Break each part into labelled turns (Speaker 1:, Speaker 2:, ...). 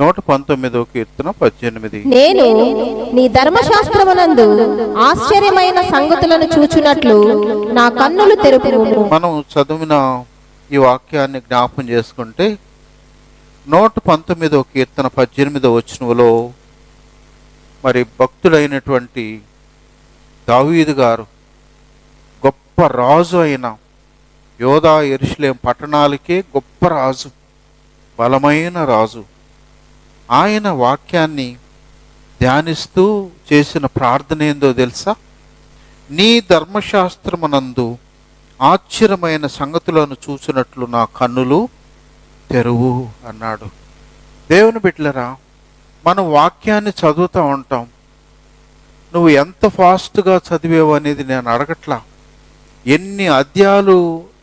Speaker 1: 119
Speaker 2: నేను నీ ధర్మశాస్త్రమునందు ఆశ్చర్యమైన సంగతులను చూచునట్లు నా కన్నులు తెరుపుము.
Speaker 1: మనం చదివిన ఈ వాక్యాన్ని జ్ఞాపం చేసుకుంటే 119 మరి భక్తుడైనటువంటి దావీదు గారు గొప్ప రాజు అయిన యోధా యెరూషలేము పట్టణాలకే గొప్ప రాజు, బలమైన రాజు. ఆయన వాక్యాన్ని ధ్యానిస్తూ చేసిన ప్రార్థన ఏందో తెలుసా? నీ ధర్మశాస్త్రమునందు ఆశ్చర్యమైన సంగతులను చూసినట్లు నా కన్నులు తెరువు అన్నాడు. దేవుని బిడ్డలారా, మనం వాక్యాన్ని చదువుతూ ఉంటాం. నువ్వు ఎంత ఫాస్ట్గా చదివేవు అనేది నేను అడగట్లా, ఎన్ని అధ్యాయాలు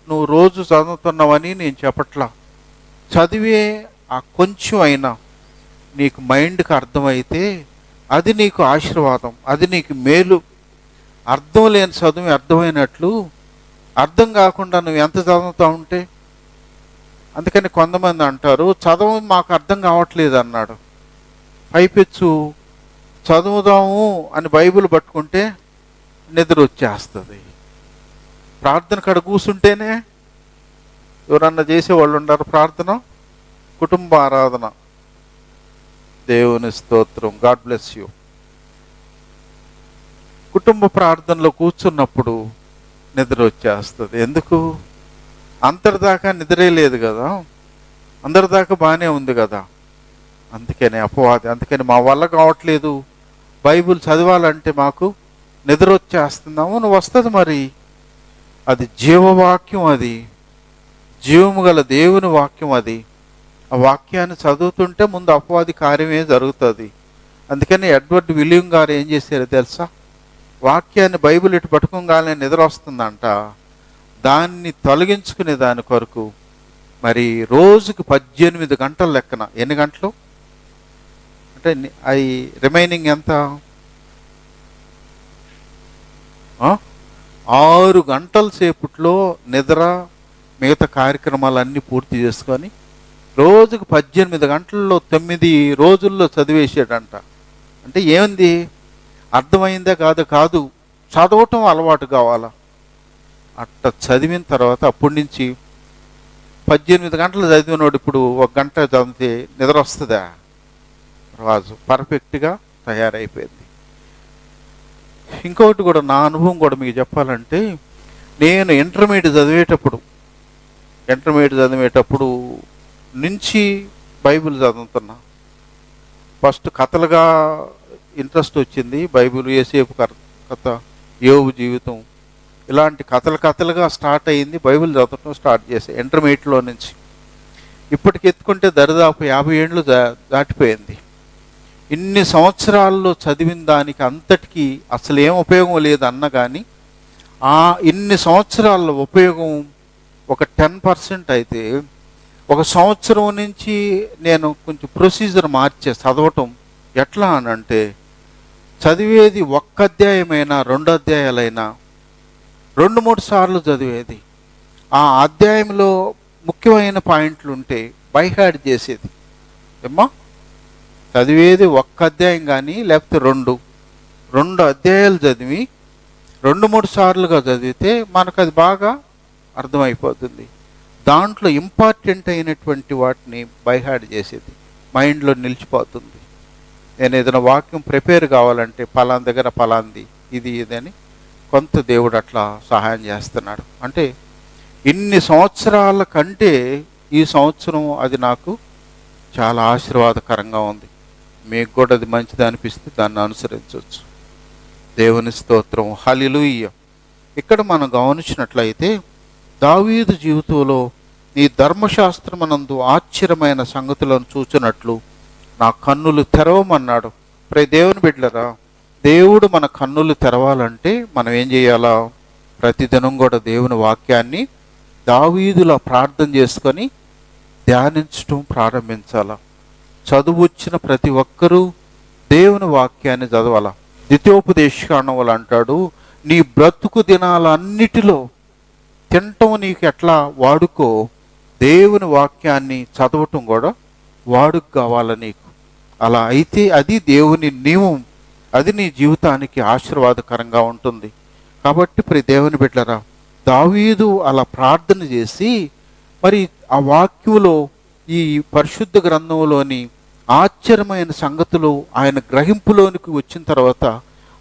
Speaker 1: నువ్వు రోజు చదువుతున్నావని నేను చెప్పట్లా. చదివే ఆ కొంచెం అయినా నీకు మైండ్కి అర్థమైతే అది నీకు ఆశీర్వాదం, అది నీకు మేలు. అర్థం లేని చదువు అర్థమైనట్లు, అర్థం కాకుండా నువ్వు ఎంత చదువుతూ ఉంటే. అందుకని కొంతమంది అంటారు, చదువు మాకు అర్థం కావట్లేదు అన్నాడు. పైపెచ్చు చదువుదాము అని బైబిల్ పట్టుకుంటే నిద్ర వచ్చేస్తుంది. ప్రార్థన కాడ కూర్చుంటేనే ఎవరన్నా చేసేవాళ్ళు ఉన్నారు ప్రార్థన, కుటుంబ ఆరాధన. దేవుని స్తోత్రం, గాడ్ బ్లెస్ యూ. కుటుంబ ప్రార్థనలో కూర్చున్నప్పుడు నిద్ర వచ్చేస్తుంది. ఎందుకు? అంతటిదాకా నిద్రే లేదు కదా, అందరిదాకా బాగానే ఉంది కదా. అందుకని అపవాది, అందుకని మా వల్ల కావట్లేదు బైబిల్ చదవాలంటే మాకు నిద్ర వచ్చేస్తున్నాము. నువ్వు వస్తుంది మరి, అది జీవవాక్యం, అది జీవము గల దేవుని వాక్యం. అది ఆ వాక్యాన్ని చదువుతుంటే ముందు అపవాది కార్యమే జరుగుతుంది. అందుకని ఎడ్వర్డ్ విలియం గారు ఏం చేశారో తెలుసా? వాక్యాన్ని బైబిల్ ఇటు పట్టుకోగానే నిద్ర వస్తుందంట. దాన్ని తొలగించుకునే దాని కొరకు మరి రోజుకి 18 గంటల లెక్కన, ఎన్ని గంటలు అంటే అవి రిమైనింగ్ ఎంత? 6 గంటల సేపట్లో నిద్ర, మిగతా కార్యక్రమాలన్నీ పూర్తి చేసుకొని రోజుకు 18 గంటల్లో 9 రోజుల్లో చదివేసాడంట. అంటే ఏముంది? అర్థమైందే కాదు, చదవటం అలవాటు కావాలా. అట్ట చదివిన తర్వాత అప్పటి నుంచి 18 గంటలు చదివినోడు ఇప్పుడు 1 గంట చదివితే నిద్ర వస్తుందా? రాజు పర్ఫెక్ట్గా తయారైపోయింది. ఇంకొకటి కూడా, నా అనుభవం కూడా మీకు చెప్పాలంటే, నేను ఇంటర్మీడియట్ చదివేటప్పుడు నుంచి బైబిల్ చదువుతున్నా. ఫస్ట్ కథలుగా ఇంట్రెస్ట్ వచ్చింది. బైబిల్, యోసేపు కథ, యోబు జీవితం, ఇలాంటి కథలుగా స్టార్ట్ అయ్యింది. బైబిల్ చదవటం స్టార్ట్ చేసే ఇంటర్మీడియట్లో నుంచి ఇప్పటికి ఎత్తుకుంటే దరిదాపు 50 ఏళ్ళు దాటిపోయింది. ఇన్ని సంవత్సరాల్లో చదివిన దానికి అంతటికీ అసలు ఏం ఉపయోగం లేదు అన్న కానీ, ఆ ఇన్ని సంవత్సరాల ఉపయోగం ఒక 10% అయితే, 1 సంవత్సరం నుంచి నేను కొంచెం ప్రొసీజర్ మార్చే చదవటం. ఎట్లా అనంటే, చదివేది 1 అధ్యాయమైనా 2 అధ్యాయాలైనా 2-3 సార్లు చదివేది. ఆ అధ్యాయంలో ముఖ్యమైన పాయింట్లు ఉంటే బైహార్డ్ చేసేది. ఏమ్మా, చదివేది 1 అధ్యాయం కానీ లేకపోతే 2 అధ్యాయాలు చదివి 2-3 సార్లుగా చదివితే మనకు అది బాగా అర్థమైపోతుంది. దాంట్లో ఇంపార్టెంట్ అయినటువంటి వాటిని బైహార్డ్ చేసేది, మైండ్లో నిలిచిపోతుంది. నేను ఏదైనా వాక్యం ప్రిపేర్ కావాలంటే పలానా దగ్గర పలాంది ఇది అని కొంత దేవుడు అట్లా సహాయం చేస్తున్నాడు. అంటే ఇన్ని సంవత్సరాల కంటే ఈ సంవత్సరం అది నాకు చాలా ఆశీర్వాదకరంగా ఉంది. మీకు కూడా అది మంచిది అనిపిస్తే దాన్ని అనుసరించవచ్చు. దేవుని స్తోత్రం, హల్లెలూయా. ఇక్కడ మనం గమనించినట్లయితే, దావీదు జీవితంలో నీ ధర్మశాస్త్రమునందు ఆశ్చర్యమైన సంగతులను చూచినట్లు నా కన్నులు తెరవమన్నాడు. దేవుని బిడ్డలారా, దేవుడు మన కన్నులు తెరవాలంటే మనం ఏం చేయాలా? ప్రతిదినం కూడా దేవుని వాక్యాన్ని దావీదులా ప్రార్థన చేసుకొని ధ్యానించటం ప్రారంభించాలా. చదువు వచ్చిన ప్రతి ఒక్కరూ దేవుని వాక్యాన్ని చదవాలా. ద్వితీయోపదేశకాండంలో అంటాడు, నీ బ్రతుకు దినాలన్నిటిలో తినటం నీకు ఎట్లా వాడుకో, దేవుని వాక్యాన్ని చదవటం కూడా వాడుక కావాలా నీకు. అలా అయితే అది దేవుని నియమం, అది నీ జీవితానికి ఆశీర్వాదకరంగా ఉంటుంది. కాబట్టి ప్రియ దేవుని బిడ్డలారా, దావీదు అలా ప్రార్థన చేసి మరి ఆ వాక్యంలో ఈ పరిశుద్ధ గ్రంథంలోని ఆశ్చర్యమైన సంగతులు ఆయన గ్రహింపులోనికి వచ్చిన తర్వాత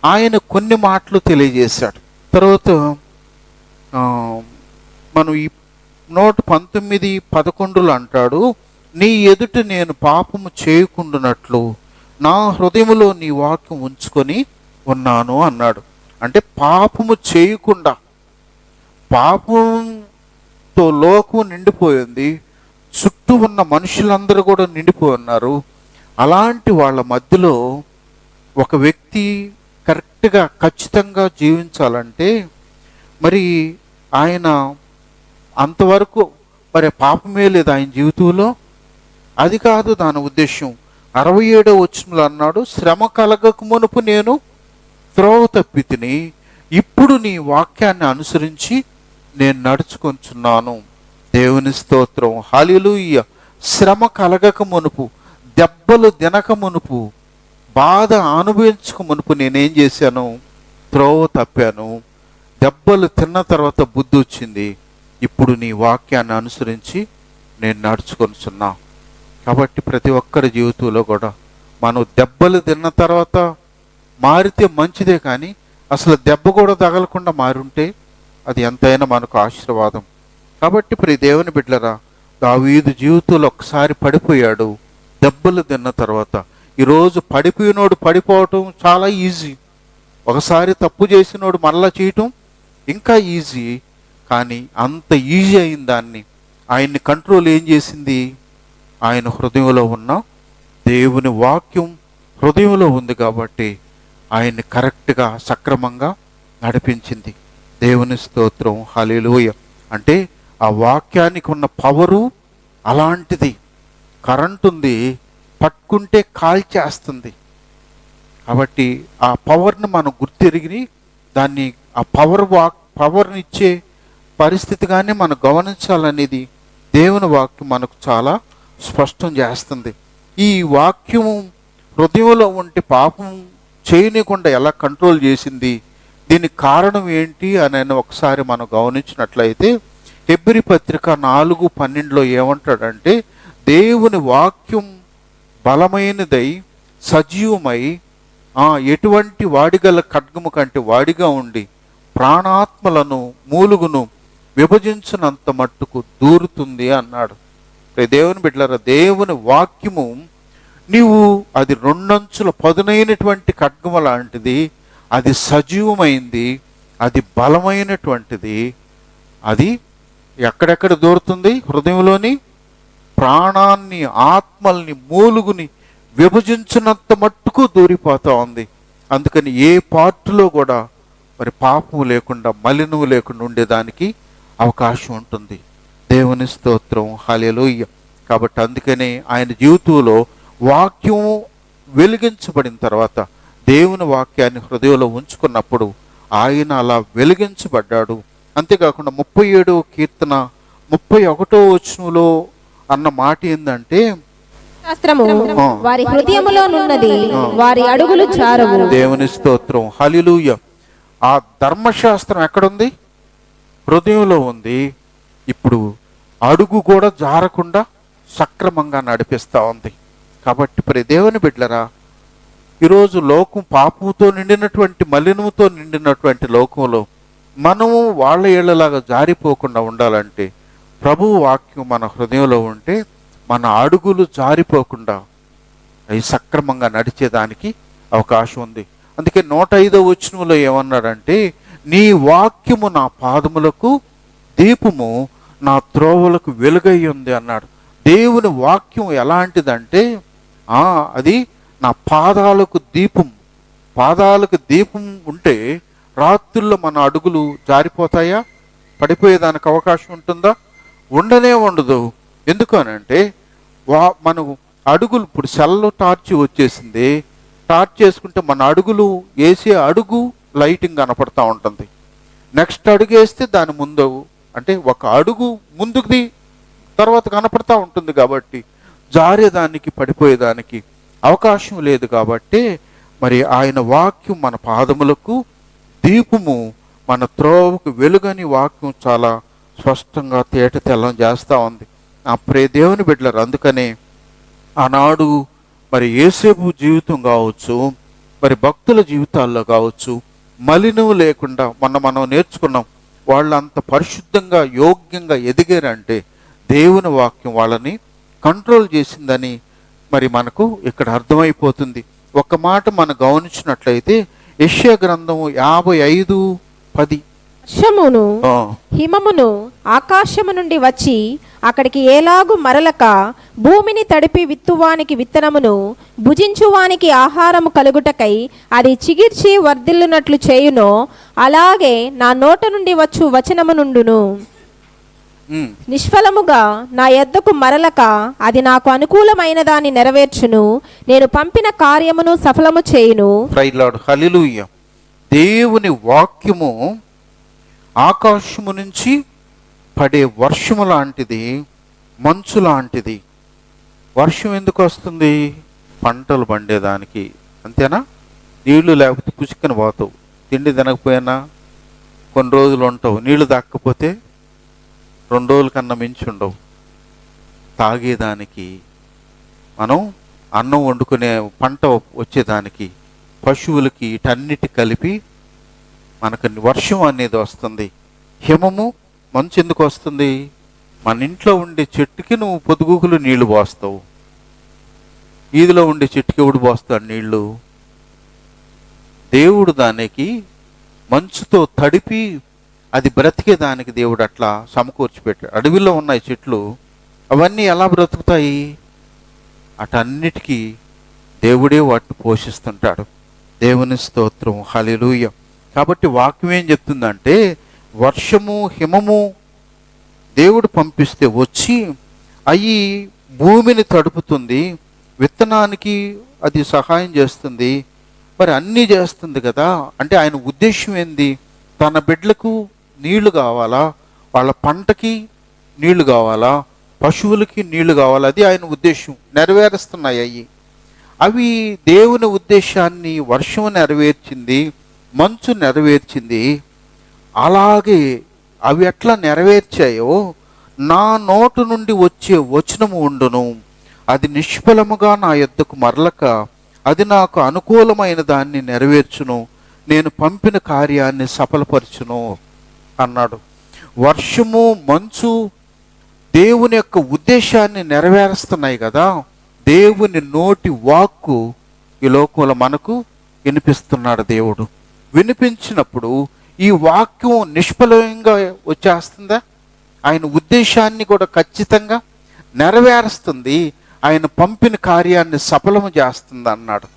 Speaker 1: ఆయన కొన్ని మాటలు తెలియజేశాడు. తర్వాత మనం ఈ 119:11 అంటాడు, నీ ఎదుట నేను పాపము చేయకుండానట్లు నా హృదయములో నీ వాక్యం ఉంచుకొని ఉన్నాను అన్నాడు. అంటే పాపము చేయకుండా, పాపంతో లోకం నిండిపోయింది, చుట్టూ ఉన్న మనుషులందరూ కూడా నిండిపోయి ఉన్నారు. అలాంటి వాళ్ళ మధ్యలో ఒక వ్యక్తి కరెక్ట్గా ఖచ్చితంగా జీవించాలంటే మరి ఆయన అంతవరకు మరి పాపమే లేదు ఆయన జీవితంలో. అది కాదు దాని ఉద్దేశం. 67వ వచనంలో అన్నాడు, శ్రమ కలగక మునుపు నేను త్రోవ తప్పితిని, ఇప్పుడు నీ వాక్యాన్ని అనుసరించి నేను నడుచుకొంచున్నాను. దేవుని స్తోత్రం, హల్లెలూయా. శ్రమ కలగక మునుపు, దెబ్బలు తినక మునుపు, బాధ అనుభవించక మునుపు నేనేం చేశాను? త్రోవ తప్పాను. దెబ్బలు తిన్న తర్వాత బుద్ధి వచ్చింది, ఇప్పుడు నీ వాక్యాన్ని అనుసరించి నేను నడుచుకొనిచున్నా. కాబట్టి ప్రతి ఒక్కరి జీవితంలో కూడా మనం దెబ్బలు తిన్న తర్వాత మారితే మంచిదే, కానీ అసలు దెబ్బ కూడా తగలకుండా మారుంటే అది ఎంతైనా మనకు ఆశీర్వాదం. కాబట్టి ప్రియ దేవుని బిడ్డలారా, దావీదు జీవితంలో ఒకసారి పడిపోయాడు దెబ్బలు తిన్న తర్వాత. ఈరోజు పడిపోయినోడు పడిపోవటం చాలా ఈజీ, ఒకసారి తప్పు చేసినోడు మళ్ళా చేయటం ఇంకా ఈజీ. కానీ అంత ఈజీ అయిన దాన్ని ఆయన్ని కంట్రోల్ ఏం చేసింది? ఆయన హృదయంలో ఉన్న దేవుని వాక్యం హృదయంలో ఉంది కాబట్టి ఆయన్ని కరెక్ట్గా సక్రమంగా నడిపించింది. దేవుని స్తోత్రం, హల్లెలూయా. అంటే ఆ వాక్యానికి ఉన్న పవరు అలాంటిది. కరెంట్ ఉంది, పట్టుకుంటే కాల్చేస్తుంది. కాబట్టి ఆ పవర్ని మనం గుర్తెరిగి దాన్ని ఆ పవర్ని ఇచ్చే పరిస్థితిగానే మనం గమనించాలనేది దేవుని వాక్యం మనకు చాలా స్పష్టం చేస్తుంది. ఈ వాక్యం హృదయంలో ఉంటే పాపం చేయనీయకుండా ఎలా కంట్రోల్ చేసింది, దీనికి కారణం ఏంటి అని ఒకసారి మనం గమనించినట్లయితే హెబ్రీ పత్రిక 4:12 ఏమంటాడంటే, దేవుని వాక్యం బలమైనదై సజీవమై ఎటువంటి వాడిగల ఖడ్గము కంటే వాడిగా ఉండి ప్రాణాత్మలను మూలుగును విభజించినంత మట్టుకు దూరుతుంది అన్నాడు. దేవుని బిడ్డలారా, దేవుని వాక్యము నీవు అది రెండంచుల పదునైనటువంటి ఖడ్గము లాంటిది, అది సజీవమైంది, అది బలమైనటువంటిది. అది ఎక్కడెక్కడ దూరుతుంది? హృదయంలోని ప్రాణాన్ని, ఆత్మల్ని, మూలుగుని విభజించినంత మట్టుకు దూరిపోతూ ఉంది. అందుకని ఏ పార్టులో కూడా మరి పాపము లేకుండా, మలినము లేకుండా ఉండేదానికి అవకాశం ఉంటుంది. దేవుని స్తోత్రం, హల్లెలూయా. కాబట్టి అందుకనే ఆయన జీవితంలో వాక్యం వెలిగించబడిన తర్వాత, దేవుని వాక్యాన్ని హృదయంలో ఉంచుకున్నప్పుడు ఆయన అలా వెలిగించబడ్డాడు. అంతేకాకుండా 37వ కీర్తన 31వ వచనంలో అన్న మాట ఏంటంటే,
Speaker 2: శాస్త్రము వారి హృదయములోనున్నది, వారి అడుగులు జారవు.
Speaker 1: దేవుని స్తోత్రం, హల్లెలూయా. ఆ ధర్మశాస్త్రం ఎక్కడుంది? హృదయంలో ఉంది. ఇప్పుడు అడుగు కూడా జారకుండా సక్రమంగా నడిపిస్తూ ఉంది. కాబట్టి ప్రియ దేవుని బిడ్డలారా, ఈరోజు లోకం పాపంతో నిండినటువంటి, మలినముతో నిండినటువంటి లోకంలో మనము వాళ్ళ ఏళ్ళలాగా జారిపోకుండా ఉండాలంటే ప్రభువు వాక్యం మన హృదయంలో ఉంటే మన అడుగులు జారిపోకుండా అవి సక్రమంగా నడిచేదానికి అవకాశం ఉంది. అందుకే 105వ వచనంలో ఏమన్నాడంటే, నీ వాక్యము నా పాదములకు దీపము, నా త్రోవలకు వెలుగై ఉంది అన్నాడు. దేవుని వాక్యం ఎలాంటిదంటే అది నా పాదాలకు దీపం. పాదాలకు దీపం ఉంటే రాత్రుల్లో మన అడుగులు జారిపోతాయా? పడిపోయేదానికి అవకాశం ఉంటుందా? ఉండనే ఉండదు. ఎందుకు అనంటే మనం అడుగులు, ఇప్పుడు సెల్ టార్చ్ వచ్చేసింది, టార్చ్ చేసుకుంటే మన అడుగులు వేసే అడుగు లైటింగ్ కనపడతా ఉంటుంది. నెక్స్ట్ అడుగు వేస్తే దాని ముందు, అంటే ఒక అడుగు ముందుది తర్వాత కనపడతా ఉంటుంది. కాబట్టి జారేదానికి పడిపోయేదానికి అవకాశం లేదు. కాబట్టి మరి ఆయన వాక్యం మన పాదములకు దీపము, మన త్రోవకు వెలుగని వాక్యం చాలా స్పష్టంగా తేట తెల్లం చేస్తూ ఉంది. ఆ ప్రియ దేవుని బిడ్డలారు, అందుకనే ఆనాడు మరి యేసేపు జీవితం కావచ్చు, మరి భక్తుల జీవితాల్లో కావచ్చు, మలినం లేకుండా మనం నేర్చుకున్నాం. వాళ్ళు అంత పరిశుద్ధంగా యోగ్యంగా ఎదిగారంటే దేవుని వాక్యం వాళ్ళని కంట్రోల్ చేసిందని మరి మనకు ఇక్కడ అర్థమైపోతుంది. ఒక మాట మనం గమనించినట్లయితే యెషయా గ్రంథము 55:10,
Speaker 2: వర్షమును హిమమును ఆకాశము నుండి వచ్చి అక్కడికి ఏలాగు మరలక భూమిని తడిపి విత్తువానికి విత్తనమును భుజించువానికి ఆహారము కలుగుటకై అది చిగిర్చి వర్ధిల్లునట్లు చేయునో అలాగే నా నోట నుండి వచ్చు వచనము నుండును. నిష్ఫలముగా నా యొద్దకు మరలక అది నాకు అనుకూలమైన దాన్ని నెరవేర్చును. నేను పంపిన కార్యమును సఫలము చేయును.
Speaker 1: హల్లెలూయా. దేవుని వాక్యము ఆకాశము నుంచి పడే వర్షము లాంటిది, మంచు లాంటిది. వర్షం ఎందుకు వస్తుంది? పంటలు పండేదానికి, అంతేనా? నీళ్లు లేకపోతే పుసుక్కని పోతావు. తిండి తినకపోయినా కొన్ని రోజులు ఉంటావు. నీళ్లు తాకపోతే 2 రోజుల కన్నా మించి ఉండవు. తాగేదానికి, మనం అన్నం వండుకునే పంట వచ్చేదానికి, పశువులకి, వీటన్నిటి కలిపి మనకు వర్షం అనేది వస్తుంది. హిమము, మంచు ఎందుకు వస్తుంది? మన ఇంట్లో ఉండే చెట్టుకి నువ్వు పొదుగుకులు నీళ్లు పోస్తావు. ఈదిలో ఉండే చెట్టుకి ఎవడు పోస్తాడు నీళ్లు? దేవుడు దానికి మంచుతో తడిపి అది బ్రతికేదానికి దేవుడు అట్లా సమకూర్చి పెట్టాడు. అడవిలో ఉన్నాయి చెట్లు, అవన్నీ ఎలా బ్రతుకుతాయి? అటన్నిటికీ దేవుడే వాటిని పోషిస్తుంటాడు. దేవుని స్తోత్రం, హల్లెలూయా. కాబట్టి వాక్యం ఏం చెప్తుందంటే, వర్షము హిమము దేవుడు పంపిస్తే వచ్చి అవి భూమిని తడుపుతుంది, విత్తనానికి అది సహాయం చేస్తుంది, మరి అన్నీ చేస్తుంది కదా. అంటే ఆయన ఉద్దేశం ఏంది? తన బిడ్డలకు నీళ్లు కావాలా, వాళ్ళ పంటకి నీళ్లు కావాలా, పశువులకి నీళ్లు కావాలా, అది ఆయన ఉద్దేశం. నెరవేరుస్తున్నాయి అవి దేవుని ఉద్దేశాన్ని. వర్షం నెరవేర్చింది, మంచు నెరవేర్చింది. అలాగే అవి ఎట్లా నెరవేర్చాయో నా నోటు నుండి వచ్చే వచనము ఉండును, అది నిష్ఫలముగా నా యొద్దకు మరలక అది నాకు అనుకూలమైన దాన్ని నెరవేర్చును, నేను పంపిన కార్యాన్ని సఫలపరచును అన్నాడు. వర్షము, మంచు దేవుని యొక్క ఉద్దేశాన్ని నెరవేరుస్తున్నాయి కదా. దేవుని నోటి వాక్కు ఈ లోకంలో మనకు వినిపిస్తున్నాడు దేవుడు. వినిపించినప్పుడు ఈ వాక్యం నిష్ఫలంగా వచ్చేస్తుందా? ఆయన ఉద్దేశాన్ని కూడా ఖచ్చితంగా నెరవేరుస్తుంది, ఆయన పంపిన కార్యాన్ని సఫలము చేస్తుంది అన్నాడు.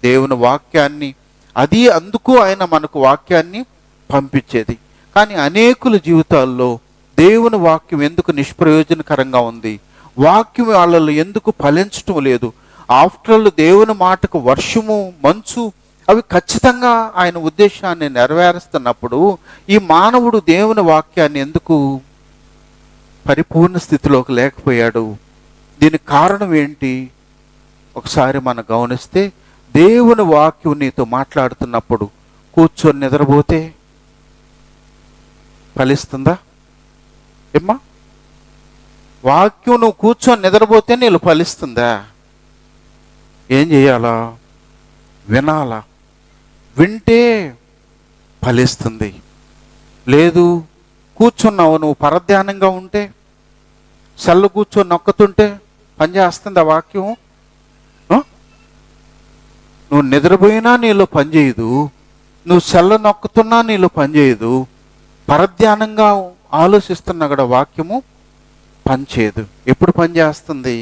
Speaker 1: దేవుని వాక్యాన్ని, అది అందుకు ఆయన మనకు వాక్యాన్ని పంపించేది. కానీ అనేకుల జీవితాల్లో దేవుని వాక్యం ఎందుకు నిష్ప్రయోజనకరంగా ఉంది? వాక్యం వాళ్ళలో ఎందుకు ఫలించటం లేదు? ఆఫ్టర్ ఆల్ దేవుని మాటకు వర్షము, మంచు అవి ఖచ్చితంగా ఆయన ఉద్దేశాన్ని నెరవేరుస్తున్నప్పుడు ఈ మానవుడు దేవుని వాక్యాన్ని ఎందుకు పరిపూర్ణ స్థితిలోకి లేకపోయాడు? దీనికి కారణం ఏంటి? ఒకసారి మనం గమనిస్తే, దేవుని వాక్యం నీతో మాట్లాడుతున్నప్పుడు కూర్చొని నిద్రపోతే ఫలిస్తుందా? ఏమ్మా, వాక్యం నువ్వు కూర్చొని నిద్రపోతే నీళ్ళు ఫలిస్తుందా? ఏం చేయాలా? వినాలా. వింటే ఫలిస్తుంది. లేదు, కూర్చున్నావు నువ్వు పరధ్యానంగా ఉంటే, సెల్లు కూర్చొని నొక్కుతుంటే పనిచేస్తుంది ఆ వాక్యం? నువ్వు నిద్రపోయినా నీలో పనిచేయదు, నువ్వు సెల్ల నొక్కుతున్నా నీలో పనిచేయదు, పరధ్యానంగా ఆలోచిస్తున్నా కూడా వాక్యము పనిచేయదు. ఎప్పుడు పనిచేస్తుంది?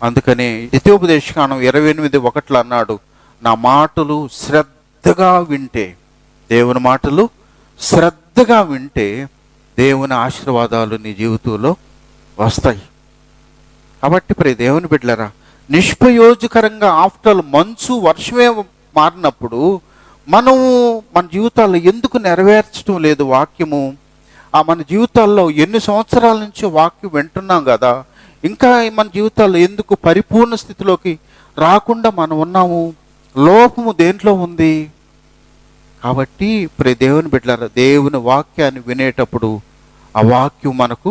Speaker 1: అందుకని ద్వితీయోపదేశకాండం 28:1 అన్నాడు, నా మాటలు శ్రద్ధగా వింటే, దేవుని మాటలు శ్రద్ధగా వింటే దేవుని ఆశీర్వాదాలు నీ జీవితంలో వస్తాయి. కాబట్టి ప్రియ దేవుని బిడ్డలారా, నిష్ప్రయోజకరంగా ఆఫ్టర్ మంచు, వర్షమే మారినప్పుడు మనము మన జీవితాల్లో ఎందుకు నెరవేర్చడం లేదు వాక్యము? మన జీవితాల్లో ఎన్ని సంవత్సరాల నుంచి వాక్యం వింటున్నాం కదా, ఇంకా మన జీవితాల్లో ఎందుకు పరిపూర్ణ స్థితిలోకి రాకుండా మనం ఉన్నాము? లోపము దేంట్లో ఉంది? కాబట్టి దేవుని బిడ్డలారా, దేవుని వాక్యాన్ని వినేటప్పుడు ఆ వాక్యం మనకు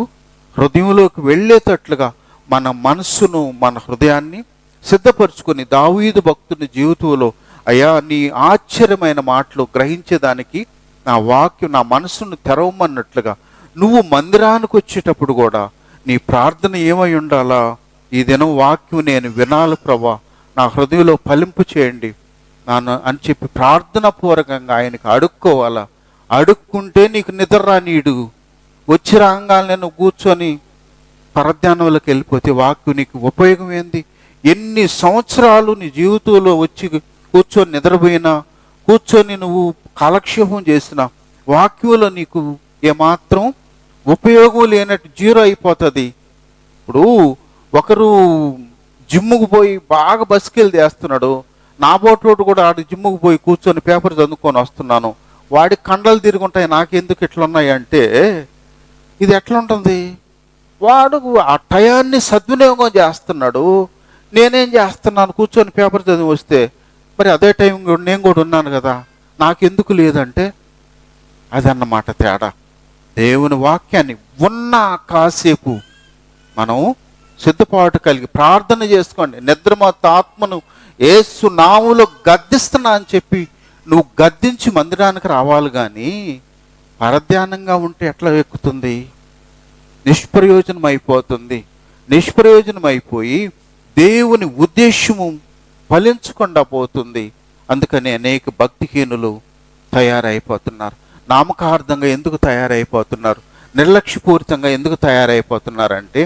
Speaker 1: హృదయంలోకి వెళ్ళేటట్లుగా మన మనస్సును, మన హృదయాన్ని సిద్ధపరచుకొని దావీదు భక్తుని జీవితంలో, అయ్యా నీ ఆశ్చర్యమైన మాటలు గ్రహించేదానికి నా వాక్యం నా మనస్సును తెరవమన్నట్లుగా, నువ్వు మందిరానికి వచ్చేటప్పుడు కూడా నీ ప్రార్థన ఏమై ఉండాలా? ఈ దినం వాక్యం నేను వినాలి ప్రభా, నా హృదయంలో ఫలింపు చేయండి నాన్న అని చెప్పి ప్రార్థన పూర్వకంగా ఆయనకి అడుక్కోవాలా. అడుక్కుంటే నీకు నిద్ర రానీడు. వచ్చి రాగానే నువ్వు కూర్చొని పరధ్యానంలోకి వెళ్ళిపోతే వాక్యం నీకు ఉపయోగం ఏంది? ఎన్ని సంవత్సరాలు నీ జీవితంలో వచ్చి కూర్చొని నిద్రపోయినా, కూర్చొని నువ్వు కాలక్షేపం చేసిన వాక్యంలో నీకు ఏమాత్రం ఉపయోగం లేనట్టు జీరో అయిపోతుంది. ఇప్పుడు ఒకరు జిమ్ముకు పోయి బాగా బస్కెళ్ళి చేస్తున్నాడు, నా బోటోడు కూడా ఆడు జిమ్ముకు పోయి కూర్చొని పేపర్ చదువుకొని వస్తున్నాను, వాడి కండలు తిరుగుంటాయి, నాకెందుకు ఇట్లున్నాయి అంటే ఇది ఎట్లా ఉంటుంది? వాడు ఆ టయాన్ని సద్వినియోగం చేస్తున్నాడు, నేనేం చేస్తున్నాను కూర్చొని పేపర్ చదివి వస్తే మరి అదే టైం నేను కూడా ఉన్నాను కదా, నాకెందుకు లేదంటే అదన్నమాట తేడా. దేవుని వాక్యాన్ని ఉన్న కాసేపు మనం సిద్ధపాటు కలిగి ప్రార్థన చేసుకోండి. నిద్రమత్త ఆత్మను యేసు నామములో గద్దిస్తున్నా అని చెప్పి నువ్వు గద్దించి మందిరానికి రావాలి, కానీ పరధ్యానంగా ఉంటే ఎట్లా ఎక్కుతుంది? నిష్ప్రయోజనం అయిపోతుంది. నిష్ప్రయోజనం అయిపోయి దేవుని ఉద్దేశము ఫలించకుండా పోతుంది. అందుకని అనేక భక్తిహీనులు తయారైపోతున్నారు. నామకార్థంగా ఎందుకు తయారైపోతున్నారు? నిర్లక్ష్యపూరితంగా ఎందుకు తయారైపోతున్నారంటే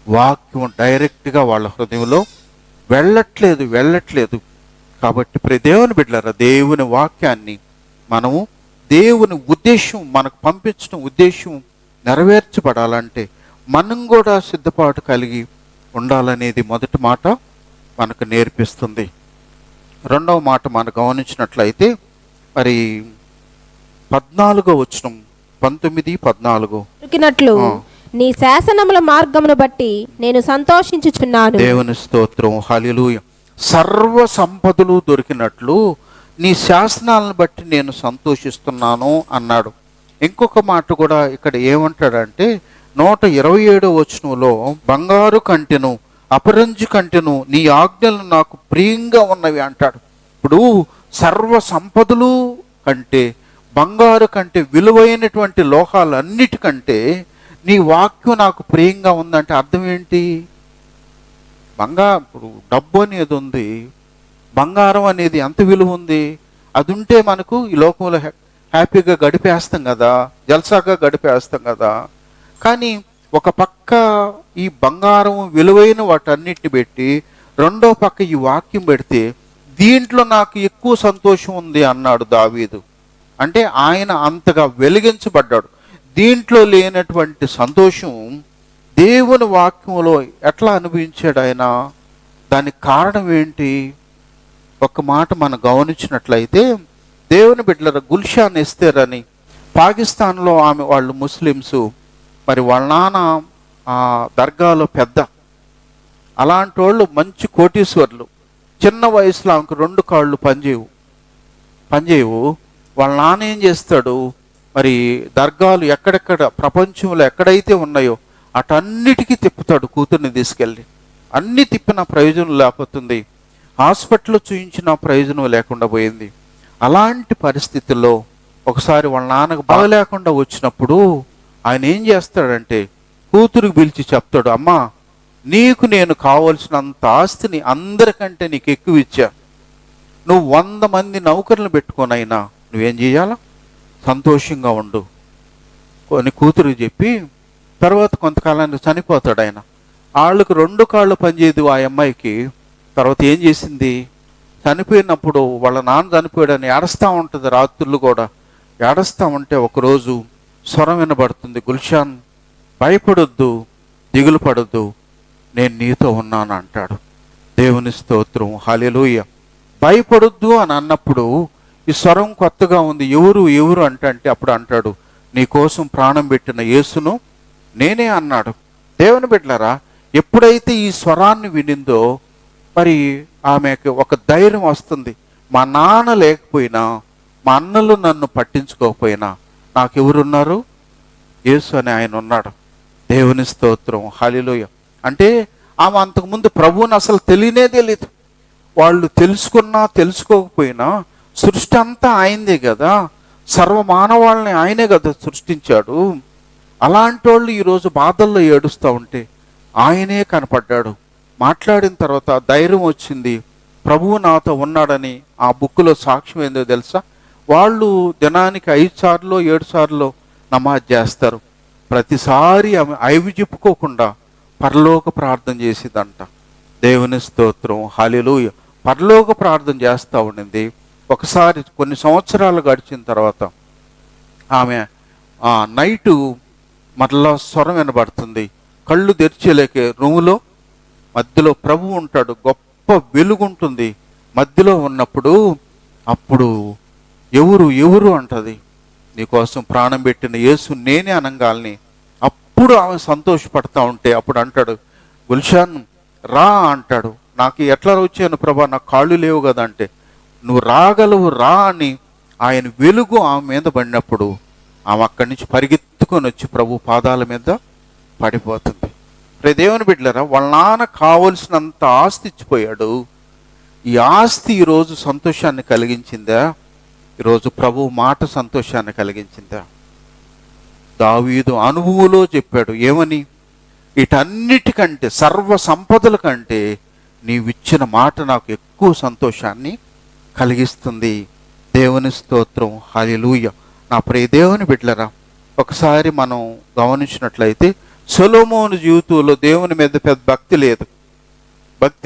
Speaker 1: వాక్యం డైరెక్ట్గా వాళ్ళ హృదయంలో వెళ్ళట్లేదు. కాబట్టి దేవుని బిడ్డలారా, దేవుని వాక్యాన్ని మనము, దేవుని ఉద్దేశం మనకు పంపించడం ఉద్దేశం నెరవేర్చబడాలంటే మనం కూడా సిద్ధపాటు కలిగి ఉండాలనేది మొదటి మాట మనకు నేర్పిస్తుంది. రెండవ మాట మనం గమనించినట్లయితే మరి 14వ వచనం, 19-14
Speaker 2: దొరికినట్లు నీ శాసనముల మార్గమును బట్టి నేను సంతోషించుచున్నాను.
Speaker 1: దేవుని స్తోత్రం, హల్లెలూయా. సర్వ సంపదలు దొరికినట్లు నీ శాసనాలను బట్టి నేను సంతోషిస్తున్నాను అన్నాడు. ఇంకొక మాట కూడా ఇక్కడ ఏమంటాడంటే 127వ వచనంలో బంగారు కంటెను అపరంజి కంటెను నీ ఆజ్ఞలు నాకు ప్రియంగా ఉన్నవి అంటాడు. ఇప్పుడు సర్వ సంపదలు కంటే, బంగారు కంటే, విలువైనటువంటి లోహాలన్నిటికంటే నీ వాక్యం నాకు ప్రియంగా ఉందంటే అర్థం ఏంటి? ఇప్పుడు డబ్బు అనేది ఉంది, బంగారం అనేది ఎంత విలువ ఉంది? అది ఉంటే మనకు ఈ లోకంలో హ్యాపీగా గడిపేస్తాం కదా, జల్సాగా గడిపేస్తాం కదా. కానీ ఒక పక్క ఈ బంగారం విలువైన వాటన్నిటిని పెట్టి రెండో పక్క ఈ వాక్యం పెడితే దీంట్లో నాకు ఎక్కువ సంతోషం ఉంది అన్నాడు దావీదు. అంటే ఆయన అంతగా వెలిగించబడ్డాడు. దీంట్లో లేనటువంటి సంతోషం దేవుని వాక్యంలో ఎట్లా అనుభవించాడు ఆయన? దానికి కారణం ఏంటి? ఒక మాట మనం గమనించినట్లయితే దేవుని బిడ్డల గుల్షాన్ ఎస్తేర్ అని పాకిస్తాన్లో ఆమె వాళ్ళు ముస్లిమ్స్, మరి వాళ్ళ నాన్న దర్గాలో పెద్ద, అలాంటి వాళ్ళు మంచి కోటీశ్వర్లు. చిన్న వయసులో ఆమెకు 2 కాళ్ళు పనిచేయవు. వాళ్ళ నాన్న ఏం చేస్తాడు, మరి దర్గాలు ఎక్కడెక్కడ ప్రపంచంలో ఎక్కడైతే ఉన్నాయో అటన్నిటికీ తిప్పుతాడు కూతుర్ని తీసుకెళ్ళి. అన్నీ తిప్పిన ప్రయోజనం లేకపోతుంది, హాస్పిటల్లో చూయించిన ప్రయోజనం లేకుండా పోయింది. అలాంటి పరిస్థితుల్లో ఒకసారి వాళ్ళ నాన్నకు బాగలేకుండా వచ్చినప్పుడు ఆయన ఏం చేస్తాడంటే కూతురికి పిలిచి చెప్తాడు, అమ్మా నీకు నేను కావలసినంత ఆస్తిని అందరికంటే నీకు ఎక్కువ ఇచ్చా, నువ్వు 100 మంది నౌకర్లను పెట్టుకోనైనా నువ్వేం చేయాలా, సంతోషంగా ఉండు అని కూతురికి చెప్పి తర్వాత కొంతకాలానికి చనిపోతాడు ఆయన. వాళ్ళకు 2 కాళ్ళు పనిచేయదు ఆ అమ్మాయికి. తర్వాత ఏం చేసింది, చనిపోయినప్పుడు వాళ్ళ నాన్న చనిపోయాడని ఏడుస్తూ ఉంటుంది, రాత్రులు కూడా ఏడుస్తూ ఉంటే ఒకరోజు స్వరం వినబడుతుంది, గుల్షాన్ భయపడొద్దు, దిగులు పడొద్దు, నేను నీతో ఉన్నాను అంటాడు. దేవుని స్తోత్రం, హల్లెలూయా. భయపడొద్దు అని అన్నప్పుడు ఈ స్వరం కొత్తగా ఉంది. ఎవరు అంటే అప్పుడు అంటాడు, నీ కోసం ప్రాణం పెట్టిన యేసును నేనే అన్నాడు. దేవుని బిడ్డలారా, ఎప్పుడైతే ఈ స్వరాన్ని వినిందో మరి ఆమెకి ఒక ధైర్యం వస్తుంది. మా నాన్న లేకపోయినా, మా అన్నలు నన్ను పట్టించుకోకపోయినా నాకెవరున్నారు? యేసు అని ఆయన ఉన్నాడు. దేవుని స్తోత్రం, హల్లెలూయా. అంటే ఆమె అంతకుముందు ప్రభువుని అసలు తెలియదు. వాళ్ళు తెలుసుకున్నా తెలుసుకోకపోయినా సృష్టి అంతా ఆయనదే కదా, సర్వమానవాళ్ళని ఆయనే కదా సృష్టించాడు. అలాంటి వాళ్ళు ఈరోజు బాధల్లో ఏడుస్తూ ఉంటే ఆయనే కనపడ్డాడు. మాట్లాడిన తర్వాత ధైర్యం వచ్చింది, ప్రభువు నాతో ఉన్నాడని. ఆ బుక్కులో సాక్ష్యం ఏందో తెలుసా? వాళ్ళు దినానికి 5 సార్లు 7 సార్లు నమాజ్ చేస్తారు. ప్రతిసారి ఆమె ఐవి చెప్పుకోకుండా పరలోక ప్రార్థన చేసేదంట. దేవుని స్తోత్రం, హల్లెలూయా. పరలోక ప్రార్థన చేస్తూ ఉండింది. ఒకసారి కొన్ని సంవత్సరాలు గడిచిన తర్వాత ఆమె నైటు మరలా స్వరం వినబడుతుంది. కళ్ళు తెరిచేలేక రూములో మధ్యలో ప్రభు ఉంటాడు, గొప్ప వెలుగుంటుంది. మధ్యలో ఉన్నప్పుడు అప్పుడు ఎవరు అంటది. నీకోసం ప్రాణం పెట్టిన యేసు నేనే అనంగాల్ని. అప్పుడు ఆమె సంతోషపడతా ఉంటే అప్పుడు అంటాడు, గుల్షాన్ రా అంటాడు. నాకు ఎట్లా వచ్చాను ప్రభా, నాకు కాళ్ళు లేవు కదా అంటే, నువ్వు రాగలవు రా అని ఆయన వెలుగు ఆమె మీద పడినప్పుడు ఆమె అక్కడి నుంచి పరిగెత్తుకొని వచ్చి ప్రభు పాదాల మీద పడిపోతుంది. రే దేవుని బిడ్డలారా, వాళ్ళ నాన్న కావలసినంత ఆస్తి ఇచ్చిపోయాడు. ఈ ఆస్తి ఈరోజు సంతోషాన్ని కలిగించిందా? ఈరోజు ప్రభు మాట సంతోషాన్ని కలిగించిందా? దావీదు అనుభవంలో చెప్పాడు ఏమని? వీటన్నిటికంటే, సర్వ సంపదల కంటే నీవిచ్చిన మాట నాకు ఎక్కువ సంతోషాన్ని కలిగిస్తుంది. దేవుని స్తోత్రం, హల్లెలూయా. నా ప్రియ దేవుని బిడ్డలారా, ఒకసారి మనం గమనించినట్లయితే సొలొమోను జీవితంలో దేవుని మీద పెద్ద భక్తి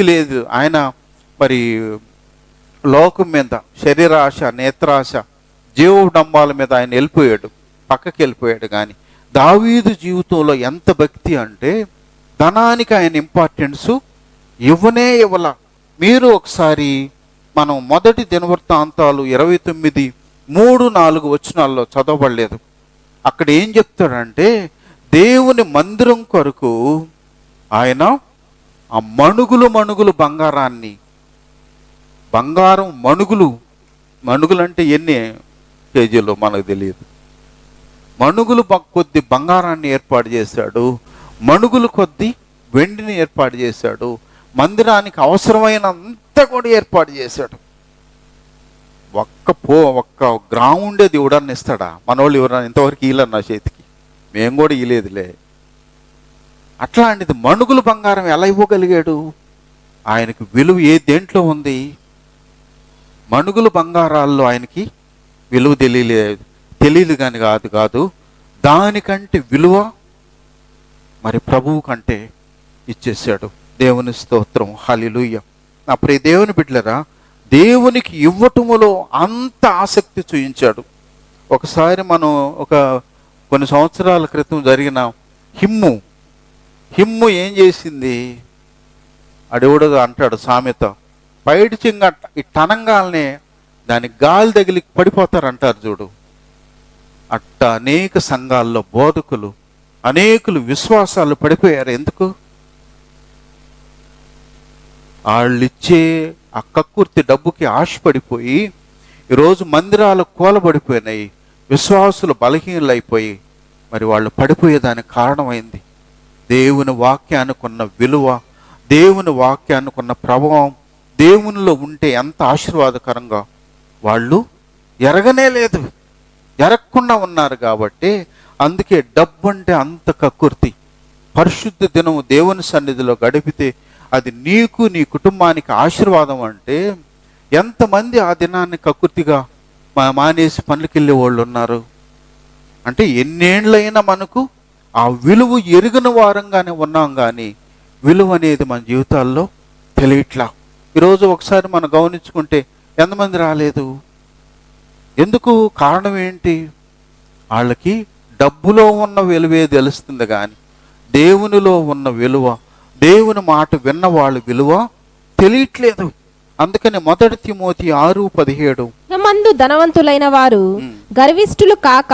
Speaker 1: లేదు. ఆయన మరి లోకం మీద శరీరాశ, నేత్రాశ, జీవడంబాల మీద ఆయన పక్కకి వెళ్ళిపోయాడు. కానీ దావీదు జీవితంలో ఎంత భక్తి అంటే ధనానికి ఆయన ఇంపార్టెన్స్ ఇవ్వల. మీరు ఒకసారి మనం మొదటి దినవృత్తాంతాలు 29:3-4 వచనాల్లో చదవబడలేదు. అక్కడ ఏం చెప్తాడంటే దేవుని మందిరం కొరకు ఆయన ఆ మణుగులు బంగారం మణుగులు అంటే ఎన్ని కేజీలో మనకు తెలియదు. మణుగులు కొద్ది బంగారాన్ని ఏర్పాటు చేశాడు, మణుగులు కొద్ది వెండిని ఏర్పాటు చేశాడు. మందిరానికి అవసరమైనంత కూడా ఏర్పాటు చేశాడు. ఒక్క గ్రాము ఉండేది ఇవ్వడాన్ని ఇస్తాడా? మనోళ్ళు ఎవరన్నా ఇంతవరకు ఇవ్వలేరు నా చేతికి, మేము కూడా ఇవ్వలేదులే. అట్లాంటిది మణుగులు బంగారం ఎలా ఇవ్వగలిగాడు? ఆయనకి విలువ దేంట్లో ఉంది? మణుగులు బంగారాల్లో ఆయనకి విలువ తెలియదు కానీ కాదు దానికంటే విలువ మరి ప్రభువు కంటే ఇచ్చేసాడు. దేవుని స్తోత్రం, హల్లెలూయా. నా ప్రియ దేవుని బిడ్డలారా, దేవునికి ఇవ్వటములో అంత ఆసక్తి చూయించాడు. ఒకసారి మనం కొన్ని సంవత్సరాల క్రితం జరిగిన హిమ్ము ఏం చేసింది? అడెవడో అంటాడు సామెత, పైడి చింగ ఇట్ట అనంగాల్నే దానికి గాలి తగిలి పడిపోతారు అంటారు చూడు. అట్ట అనేక సంఘాల్లో బోధకులు, అనేకులు విశ్వాసాలు పడిపోయారు. ఎందుకు? వాళ్ళిచ్చే ఆ కక్కుర్తి డబ్బుకి ఆశపడిపోయి ఈరోజు మందిరాలు కూలబడిపోయినాయి, విశ్వాసులు బలహీనలైపోయి మరి వాళ్ళు పడిపోయేదానికి కారణమైంది దేవుని వాక్యానికి ఉన్న విలువ, దేవుని వాక్యానికి ఉన్న ప్రభావం, దేవునిలో ఉంటే ఎంత ఆశీర్వాదకరంగా వాళ్ళు ఎరగకుండా ఉన్నారు. కాబట్టి అందుకే డబ్బు అంటే అంత కక్కుర్తి. పరిశుద్ధ దినము దేవుని సన్నిధిలో గడిపితే అది నీకు నీ కుటుంబానికి ఆశీర్వాదం అంటే ఎంతమంది ఆ దినాన్ని కక్కుర్తిగా మానేసి పనులకెళ్ళే వాళ్ళు ఉన్నారు. అంటే ఎన్నేళ్ళైనా మనకు ఆ విలువ ఎరిగిన వారంగానే ఉన్నాం, కానీ విలువ అనేది మన జీవితాల్లో తెలియట్లా. ఈరోజు ఒకసారి మనం గమనించుకుంటే ఎంతమంది రాలేదు? ఎందుకు? కారణం ఏంటి? వాళ్ళకి డబ్బులో ఉన్న విలువే తెలుస్తుంది, కానీ దేవునిలో ఉన్న విలువ, దేవుని మాట విన్న వాళ్ళ విలువ తెలియట్లేదు. అందుకని 1 తిమోతి 6:17
Speaker 2: మందు ధనవంతులైన వారు గర్విష్ఠులు కాక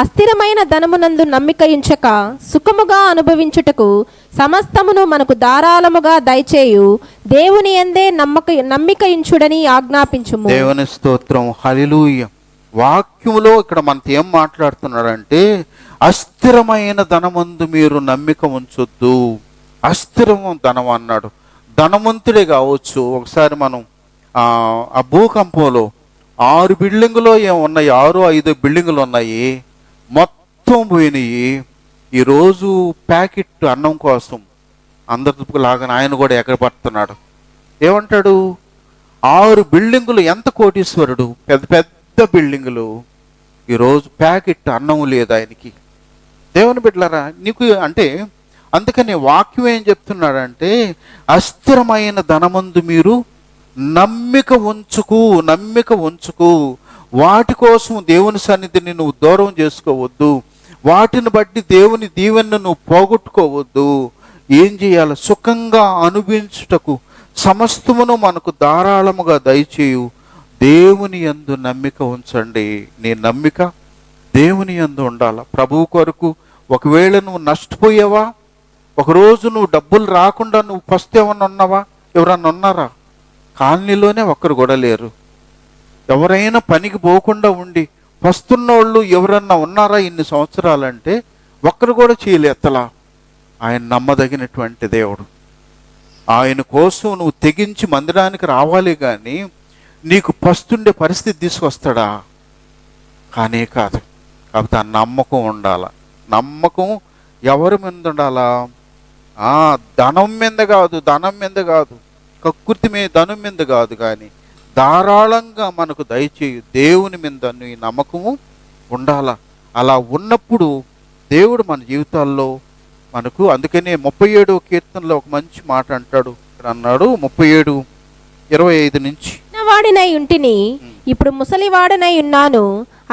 Speaker 2: అస్థిరమైన ధనమునందు నమ్మిక ఉంచక సుఖముగా అనుభవించుటకు సమస్తమును మనకు ధారాళముగా దయచేయు దేవుని యందే నమ్మిక ఇంచుడని ఆజ్ఞాపించుము.
Speaker 1: దేవుని స్తోత్రం, హల్లెలూయా. వాక్యములో ఇక్కడ మనతో ఏం మాట్లాడుతున్నాడంటే, అస్థిరమైన ధనమందు మీరు నమ్మిక ఉంచొద్దు. అస్థిరము ధనం అన్నాడు. ధనవంతుడే కావచ్చు. ఒకసారి మనం ఆ భూకంపంలో 6 బిల్డింగులో ఏమున్నాయి, 6-5 బిల్డింగులు ఉన్నాయి, మొత్తం పోయినాయి. ఈరోజు ప్యాకెట్ అన్నం కోసం అందరి లాగా ఆయన కూడా ఎగరపడుతున్నాడు. ఏమంటాడు? 6 బిల్డింగులు, ఎంత కోటీశ్వరుడు, పెద్ద పెద్ద బిల్డింగులు, ఈరోజు ప్యాకెట్ అన్నం లేదు ఆయనకి. దేవుని బిడ్డలారా, నీకు అంటే అందుకని వాక్యం ఏం చెప్తున్నాడంటే, అస్థిరమైన ధనమందు మీరు నమ్మిక ఉంచుకు. వాటి కోసం దేవుని సన్నిధిని నువ్వు దూరం చేసుకోవద్దు. వాటిని బట్టి దేవుని దీవెనను నువ్వు పోగొట్టుకోవద్దు. ఏం చేయాలి? సుఖంగా అనుభవించుటకు సమస్తమును మనకు ధారాళముగా దయచేయు దేవుని యందు నమ్మిక ఉంచండి. నీ నమ్మిక దేవుని యందు ఉండాల. ప్రభువు కొరకు ఒకవేళ నువ్వు నష్టపోయావా, ఒకరోజు నువ్వు డబ్బులు రాకుండా నువ్వు ఫస్ట్ ఏమన్నా ఉన్నావా? ఎవరన్నా ఉన్నారా? కాలనీలోనే ఒక్కరు కూడా లేరు. ఎవరైనా పనికి పోకుండా ఉండి వస్తున్నోళ్ళు ఎవరన్నా ఉన్నారా ఇన్ని సంవత్సరాలంటే? ఒక్కరు కూడా చేయలేత్తలా. ఆయన నమ్మదగినటువంటి దేవుడు. ఆయన కోసం నువ్వు తెగించి మందిరానికి రావాలి, కానీ నీకు పస్తుండే పరిస్థితి తీసుకొస్తాడా? కానే కాదు. కాబట్టి ఆ నమ్మకం ఉండాల. నమ్మకం ఎవరి మీద ఉండాలా? ధనం మీద కాదు, కక్కుర్తి మీద, ధనం మీద కాదు, కానీ ధారాళంగా మనకు దయచేయు దేవుని మీద నీ నమ్మకము ఉండాల. అలా ఉన్నప్పుడు దేవుడు మన జీవితాల్లో మనకు, అందుకనే 37వ కీర్తనలో ఒక మంచి మాట అంటాడు. అన్నాడు 37:25 నుంచి,
Speaker 2: వాడినై ఉంటిని, ఇప్పుడు ముసలివాడనై ఉన్నాను,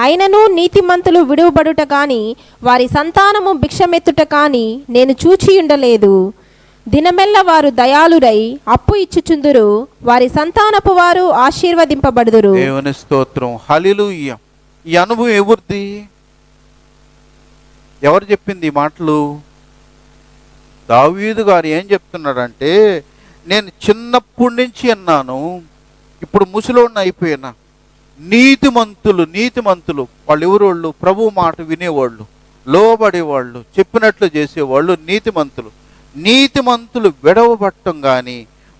Speaker 2: అయినను నీతిమంతులు విడువబడుట కాని వారి సంతానము భిక్షమెత్తుట కాని నేను చూచి ఉండలేదు. దినమెల్ల వారు దయాళురై అప్పు ఇచ్చుచుందురు, వారి సంతానపు వారు ఆశీర్వదింపబడుదురు.
Speaker 1: దేవుని స్తోత్రం, హల్లెలూయా. ఈ అనుభవం ఎవరిది? ఎవరు చెప్పింది ఈ మాటలు? దావీదు గారు ఏం చెప్తున్నాడంటే, నేను చిన్నప్పటి నుంచి అన్నాను, ఇప్పుడు ముసలోడిని అయిపోయినా. నీతిమంతులు వాళ్ళు ఎవరోళ్ళు? ప్రభు మాట వినేవాళ్ళు, లోబడేవాళ్ళు, చెప్పినట్లు చేసేవాళ్ళు నీతిమంతులు విడవబట్టం కానీ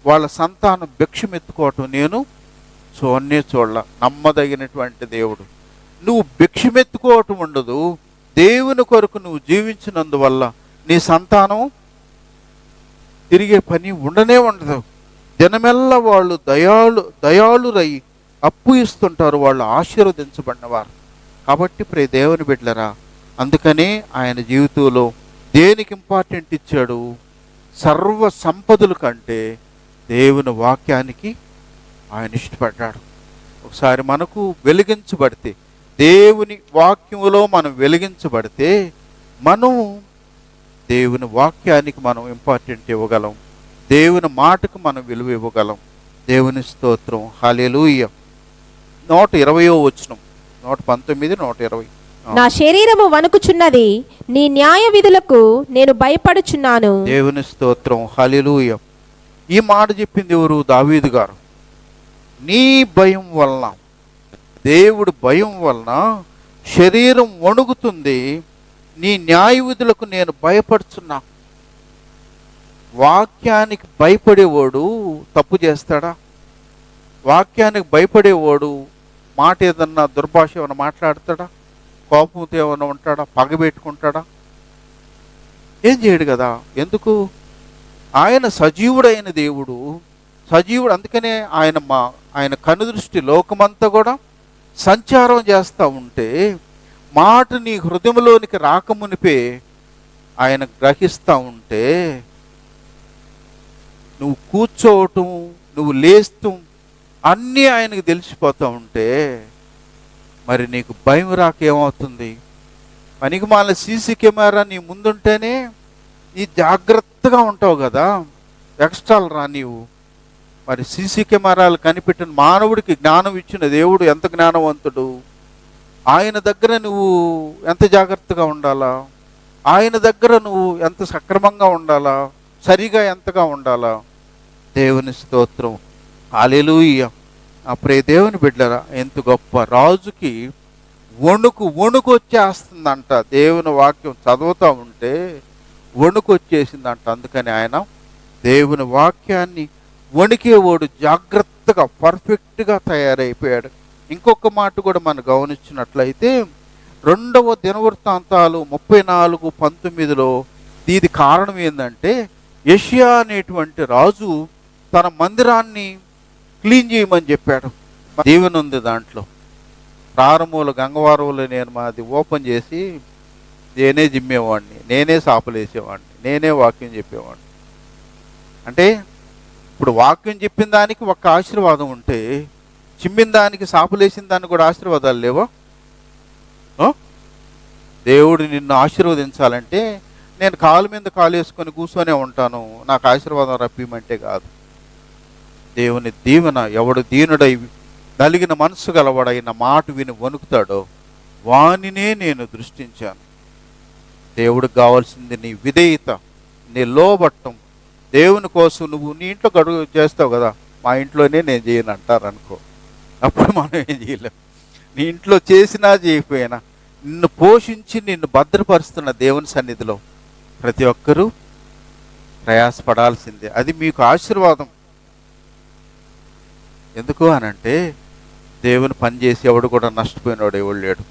Speaker 1: వాళ్ళ సంతానం భిక్షమెత్తుకోవటం నేను చూడలా. నమ్మదగినటువంటి దేవుడు. నువ్వు భిక్షమెత్తుకోవటం ఉండదు. దేవుని కొరకు నువ్వు జీవించినందువల్ల నీ సంతానం తిరిగే పని ఉండనే ఉండదు. దినమెల్లా వాళ్ళు దయాళురై అప్పు ఇస్తుంటారు, వాళ్ళు ఆశీర్వదించబడినవారు. కాబట్టి ప్రియ దేవుని బిడ్డలరా, అందుకనే ఆయన జీవితంలో దేనికి ఇంపార్టెంట్ ఇచ్చాడు? సర్వ సంపదల కంటే దేవుని వాక్యానికి ఆయన ఇష్టపడ్డాడు. ఒకసారి మనకు వెలిగించబడితే, దేవుని వాక్యములో మనం వెలిగించబడితే, మనం దేవుని వాక్యానికి మనం ఇంపార్టెంట్ ఇవ్వగలం. దేవుని మాటకు మనం విలువ ఇవ్వగలం. దేవుని స్తోత్రం, హల్లెలూయా. 120వ వచనం, 119, 120.
Speaker 2: నా శరీరము వణుకుచున్నది, నీ న్యాయ విధులకు నేను భయపడుచున్నాను.
Speaker 1: దేవుని స్తోత్రం, హల్లెలూయా. ఈ మాట చెప్పింది ఎవరు? దావీదు గారు. నీ భయం వలన, దేవుడు భయం వలన శరీరం వణుకుతుంది, నీ న్యాయ విధులకు నేను భయపడుచున్నా. వాక్యానికి భయపడేవాడు తప్పు చేస్తాడా? వాక్యానికి భయపడేవాడు మాట ఏదన్నా దుర్భాష ఏమైనా మాట్లాడతాడా? కోపంతో ఏమైనా ఉంటాడా? పగబెట్టుకుంటాడా? ఏం చేయడు కదా. ఎందుకు? ఆయన సజీవుడైన దేవుడు, సజీవుడు. అందుకనే ఆయన కనుదృష్టి లోకమంతా కూడా సంచారం చేస్తూ ఉంటే, మాట నీ హృదయంలోనికి రాకమునిపే ఆయన గ్రహిస్తూ ఉంటే, నువ్వు కూర్చోవటం, నువ్వు లేస్తూ అన్నీ ఆయనకు తెలిసిపోతూ ఉంటే, మరి నీకు భయం రాకేమవుతుంది? పనికి మాల సీసీ కెమెరా నీ ముందుంటేనే నీ జాగ్రత్తగా ఉంటావు కదా, ఎక్స్ట్రాలు రా నీవు. మరి సీసీ కెమెరాలు కనిపెట్టిన మానవుడికి జ్ఞానం ఇచ్చిన దేవుడు ఎంత జ్ఞానవంతుడు. ఆయన దగ్గర నువ్వు ఎంత జాగ్రత్తగా ఉండాలా? ఆయన దగ్గర నువ్వు ఎంత సక్రమంగా ఉండాలా, సరిగా ఎంతగా ఉండాలా. దేవుని స్తోత్రం, హల్లెలూయా. ఆ ప్రియ దేవుని బిడ్డలారా, ఎంత గొప్ప రాజుకి వణుకు వచ్చేస్తుందంట. దేవుని వాక్యం చదువుతూ ఉంటే వణుకు వచ్చేసిందంట. అందుకని ఆయన దేవుని వాక్యాన్ని వణికేవాడు జాగ్రత్తగా పర్ఫెక్ట్గా తయారైపోయాడు. ఇంకొక మాట కూడా మనం గమనించినట్లయితే 2వ దినవృత్తాంతాలు 34:19 దీని కారణం ఏంటంటే, యెషయా అనేటువంటి రాజు తన మందిరాన్ని క్లీన్ చేయమని చెప్పాడు. దీవెన ఉంది దాంట్లో. ప్రారంభంలో గంగవారంలో నేను మాది ఓపెన్ చేసి నేనే జిమ్మేవాడిని, నేనే సాపలేసేవాడిని, నేనే వాక్యం చెప్పేవాడిని. అంటే ఇప్పుడు వాక్యం చెప్పిన దానికి ఒక ఆశీర్వాదం ఉంటే, చిమ్మిన దానికి సాపులేసిన దానికి కూడా ఆశీర్వాదాలు లేవా? దేవుడు నిన్ను ఆశీర్వదించాలంటే నేను కాలు మీద కాలు వేసుకొని కూర్చొనే ఉంటాను, నాకు ఆశీర్వాదం రప్పిమంటే కాదు. దేవుని దీవెన, ఎవడు దీనుడై నలిగిన మనసు గలవాడైన మాట విని వణుకుతాడో వానినే నేను దృష్టించాను. దేవుడికి కావాల్సింది నీ విధేయత, నీ లోబట్టం. దేవుని కోసం నువ్వు నీ ఇంట్లో గడువు చేస్తావు కదా, మా ఇంట్లోనే నేను చేయను అంటారనుకో, అప్పుడు మనం ఏం చేయలేం. నీ ఇంట్లో చేసినా చేయకపోయినా నిన్ను పోషించి నిన్ను భద్రపరుస్తున్న దేవుని సన్నిధిలో ప్రతి ఒక్కరూ ప్రయాసపడాల్సిందే. అది మీకు ఆశీర్వాదం. ఎందుకు అనంటే, దేవుని పని చేసి ఎవడు కూడా నష్టపోయినాడు ఎవడు లేడు.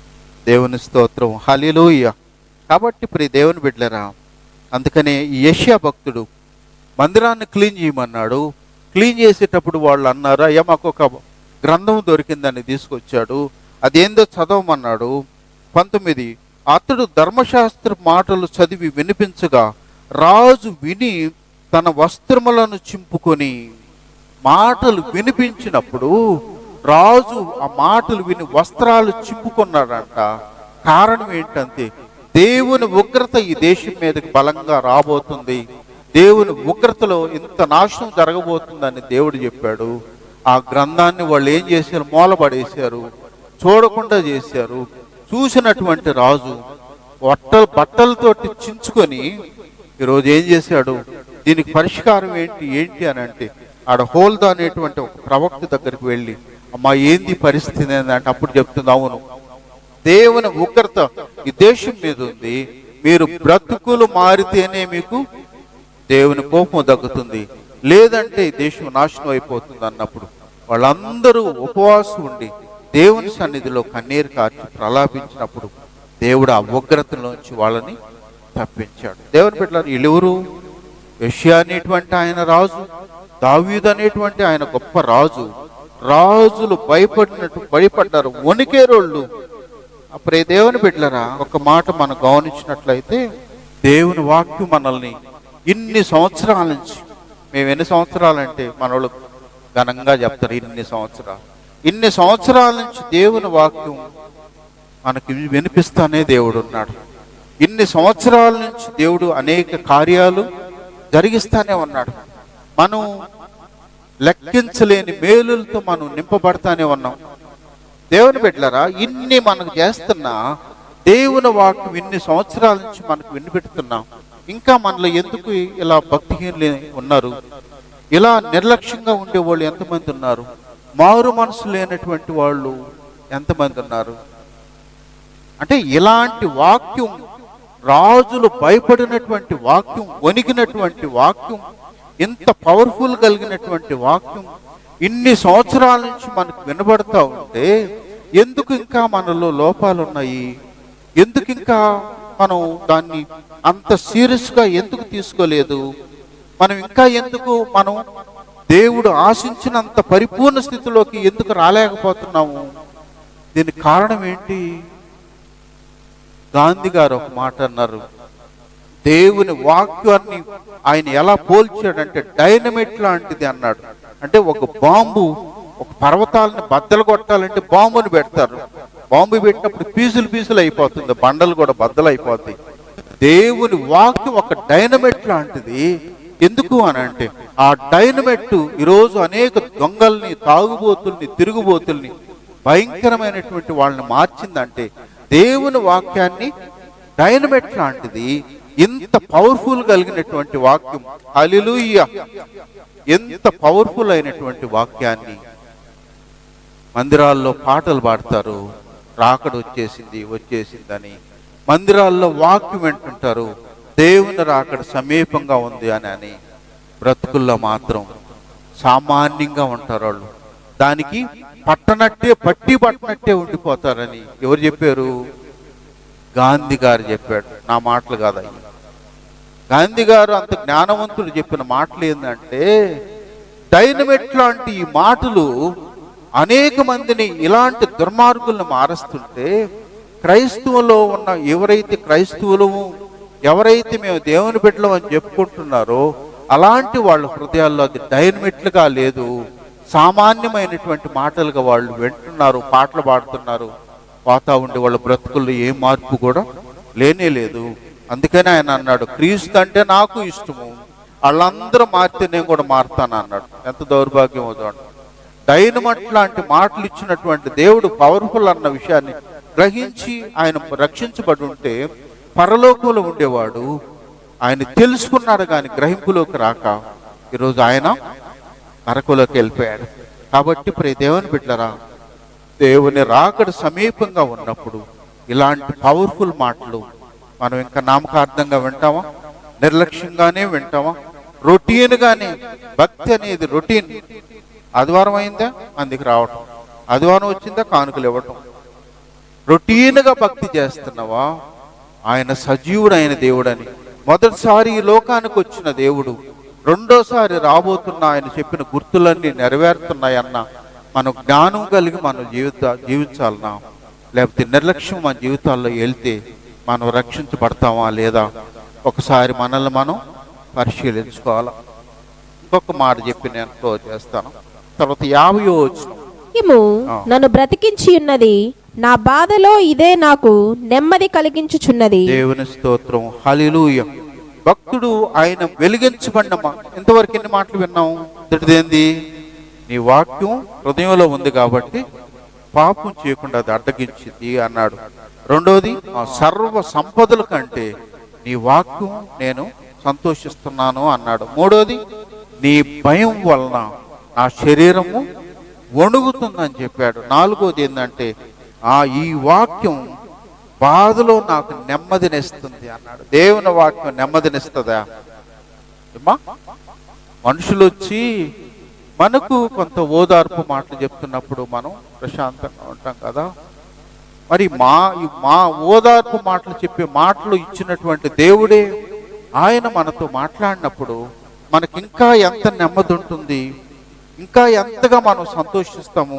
Speaker 1: దేవుని స్తోత్రం, హల్లెలూయా. కాబట్టి ప్రియ దేవుని బిడ్డలారా, అందుకనే ఈ యెషయా భక్తుడు మందిరాన్ని క్లీన్ చేయమన్నాడు. క్లీన్ చేసేటప్పుడు వాళ్ళు అన్నారు, అయ్యా మాకు ఒక గ్రంథం దొరికిందని తీసుకొచ్చాడు, అదేందో చదవమన్నాడు. 19 అతడు ధర్మశాస్త్ర మాటలు చదివి వినిపించగా రాజు విని తన వస్త్రములను చింపుకొని, మాటలు వినిపించినప్పుడు రాజు ఆ మాటలు విని వస్త్రాలు చింపుకున్నాడంట. కారణం ఏంటంటే, దేవుని ఉగ్రత ఈ దేశం మీదకి బలంగా రాబోతుంది, దేవుని ఉగ్రతలో ఇంత నాశనం జరగబోతుందని దేవుడు చెప్పాడు. ఆ గ్రంథాన్ని వాళ్ళు ఏం చేశారు? మూలపడేశారు, చూడకుండా చేశారు. చూసినటువంటి రాజు బట్టలతోటి చించుకొని ఈరోజు ఏం చేశాడు? దీనికి పరిష్కారం ఏంటి అని అంటే, ఆడ హోల్దా అనేటువంటి ఒక ప్రవక్త దగ్గరికి వెళ్ళి, అమ్మా ఏంది పరిస్థితి ఏంటంటే, అప్పుడు చెప్తుంది, అవును దేవుని ఉగ్రత ఈ దేశం మీద ఉంది, మీరు బ్రతుకులు మారితేనే మీకు దేవుని కోపం తగ్గుతుంది, లేదంటే ఈ దేశం నాశనం అయిపోతుంది అన్నప్పుడు వాళ్ళందరూ ఉపవాసం ఉండి దేవుని సన్నిధిలో కన్నీరు కార్చి ప్రలాపించినప్పుడు దేవుడు ఆ ఉగ్రతలోంచి వాళ్ళని తప్పించాడు. దేవుని బిడ్డలారా, వీళ్ళెవరు? యెషయా అనేటువంటి ఆయన రాజు, దావీదు అనేటువంటి ఆయన గొప్ప రాజు. రాజులు భయపడ్డారు, వణికేరోళ్ళు. అప్పుడే దేవుని బిడ్డలారా, ఒక మాట మనం గమనించినట్లయితే, దేవుని వాక్యం మనల్ని ఇన్ని సంవత్సరాల నుంచి, మేము ఎన్ని సంవత్సరాలంటే మన వాళ్ళు ఘనంగా చెప్తారు, ఇన్ని సంవత్సరాల నుంచి దేవుని వాక్యం మనకి వినిపిస్తానే దేవుడు ఉన్నాడు. ఇన్ని సంవత్సరాల నుంచి దేవుడు అనేక కార్యాలు జరిగిస్తానే ఉన్నాడు. మనం లెక్కించలేని మేలులతో మనం నింపబడతానే ఉన్నాం. దేవుని బిడ్డలారా, ఇన్ని మనకు చేస్తున్నా దేవుని వాక్యం ఇన్ని సంవత్సరాల నుంచి మనకు వినిపెడుతున్నాం. ఇంకా మనలో ఎందుకు ఇలా భక్తిహీనులు ఉన్నారు? ఇలా నిర్లక్ష్యంగా ఉండేవాళ్ళు ఎంతమంది ఉన్నారు? మారు మనసు లేనటువంటి వాళ్ళు ఎంతమంది ఉన్నారు? అంటే ఇలాంటి వాక్యం, రాజులు భయపడినటువంటి వాక్యం, వణికినటువంటి వాక్యం, ఇంత పవర్ఫుల్ కలిగినటువంటి వాక్యం ఇన్ని సంవత్సరాల నుంచి మనకు వినబడతా ఉంటే ఎందుకు ఇంకా మనలో లోపాలు ఉన్నాయి? ఎందుకు ఇంకా మనం దాన్ని అంత సీరియస్గా ఎందుకు తీసుకోలేదు? మనం ఇంకా ఎందుకు దేవుడు ఆశించినంత పరిపూర్ణ స్థితిలోకి ఎందుకు రాలేకపోతున్నాము? దీనికి కారణం ఏంటి? గాంధీ గారు ఒక మాట అన్నారు, దేవుని వాక్యాన్ని ఆయన ఎలా పోల్చాడంటే డైనమైట్ లాంటిది అన్నాడు. అంటే ఒక బాంబు, ఒక పర్వతాలను బద్దలు కొట్టాలంటే బాంబుని పెడతారు, బాంబు పెట్టినప్పుడు పీసులు అయిపోతుంది, బండలు కూడా బద్దలు అయిపోతాయి. దేవుని వాక్యం ఒక డైనమైట్ లాంటిది. ఎందుకు అని అంటే, ఆ డైనమైట్ ఈరోజు అనేక దొంగల్ని, తాగుబోతుల్ని, తిరుగుబోతుల్ని, భయంకరమైనటువంటి వాళ్ళని మార్చిందంటే దేవుని వాక్యాన్ని డైనమైట్ లాంటిది, ఇంత పవర్ఫుల్ కలిగినటువంటి వాక్యం. హల్లెలూయా! ఎంత పవర్ఫుల్ అయినటువంటి వాక్యాన్ని మందిరాల్లో పాటలు పాడతారు, రాకడ వచ్చేసిందని. మందిరాల్లో వాక్యం వింటుంటారు, దేవుని రాకడ సమీపంగా ఉంది అని. బ్రతుకుల్లో మాత్రం సామాన్యంగా ఉంటారు వాళ్ళు. దానికి పట్టినట్టే ఉండిపోతారని ఎవరు చెప్పారు? గాంధీ గారు చెప్పాడు. నా మాటలు కాదయ్యి. గాంధీ గారు అంత జ్ఞానవంతుడు చెప్పిన మాటలు ఏంటంటే, డైనమైట్ లాంటి ఈ మాటలు అనేక మందిని, ఇలాంటి దుర్మార్గులను మారుస్తుంటే, క్రైస్తవులో ఉన్న ఎవరైతే మేము దేవుని బిడ్డలం అని చెప్పుకుంటున్నారో అలాంటి వాళ్ళ హృదయాల్లో అది డైనమిట్లుగా లేదు, సామాన్యమైనటువంటి మాటలుగా వాళ్ళు వింటున్నారు, పాటలు పాడుతున్నారు. పోతా ఉండి వాళ్ళ బ్రతుకుల్లో ఏ మార్పు కూడా లేనే లేదు. అందుకని ఆయన అన్నాడు, క్రీస్తు అంటే నాకు ఇష్టము, వాళ్ళందరూ మారితే నేను కూడా మారుతాను అన్నాడు. ఎంత దౌర్భాగ్యం అవుతాడు. డైనమైట్ లాంటి మాటలు ఇచ్చినటువంటి దేవుడు పవర్ఫుల్ అన్న విషయాన్ని గ్రహించి ఆయన రక్షించబడి ఉంటే పరలోకంలో ఉండేవాడు. ఆయన తెలుసుకున్నాడు కానీ గ్రహింపులోకి రాక ఈరోజు ఆయన నరకంలోకి వెళ్ళిపోయాడు. కాబట్టి ప్రియ దేవుని బిడ్డలారా, దేవుని రాకడ సమీపంగా ఉన్నప్పుడు ఇలాంటి పవర్ఫుల్ మాటలు మనం ఇంకా నామకార్థంగా వింటామా? నిర్లక్ష్యంగానే వింటామా? రొటీన్గానే. భక్తి అనేది రొటీన్. ఆదివారం అయిందా అందుకు రావటం, ఆదివారం వచ్చిందా కానుకలు ఇవ్వటం. రొటీన్గా భక్తి చేస్తున్నావా? ఆయన సజీవుడైన దేవుడని, మొదటిసారి ఈ లోకానికి వచ్చిన దేవుడు, రెండోసారి రాబోతున్న ఆయన చెప్పిన గుర్తులన్నీ నెరవేరుతున్నాయన్న మనం జ్ఞానం కలిగి మనం జీవించాలన్నా, లేకపోతే నిర్లక్ష్యం మన జీవితాల్లో వెళ్తే మనం రక్షించబడతామా లేదా ఒకసారి మనల్ని మనం పరిశీలించుకోవాలా. ఇంకొక మాట చెప్పి నేను క్లోజ్ చేస్తాను. తర్వాత 50వ వచనం,
Speaker 2: నన్ను బ్రతికించి ఉన్నది, నా బాధలో ఇదే నాకు నెమ్మది కలిగించుచున్నది.
Speaker 1: దేవుని స్తోత్రం, హల్లెలూయా. భక్తుడు ఆయన వెలిగించబడిన ఇంతవరకు ఎన్ని మాటలు విన్నాం? ఏంది? నీ వాక్యం హృదయంలో ఉంది కాబట్టి పాపం చేయకుండా అది అడ్డగించింది అన్నాడు. రెండోది, సర్వ సంపదల కంటే నీ వాక్యం నేను సంతోషిస్తున్నాను అన్నాడు. మూడోది, నీ భయం వలన నా శరీరము వణుగుతుందని చెప్పాడు. నాలుగోది ఏంటంటే, ఈ వాక్యం బాధలో నాకు నెమ్మదినిస్తుంది అన్నాడు. దేవుని వాక్యం నెమ్మదినిస్తుందా? మనుషులు వచ్చి మనకు కొంత ఓదార్పు మాటలు చెప్తున్నప్పుడు మనం ప్రశాంతంగా ఉంటాం కదా. మరి మా ఓదార్పు మాటలు చెప్పే మాటలు ఇచ్చినటువంటి దేవుడే ఆయన మనతో మాట్లాడినప్పుడు మనకి ఇంకా ఎంత నెమ్మది ఉంటుంది, ఇంకా ఎంతగా మనం సంతోషిస్తాము.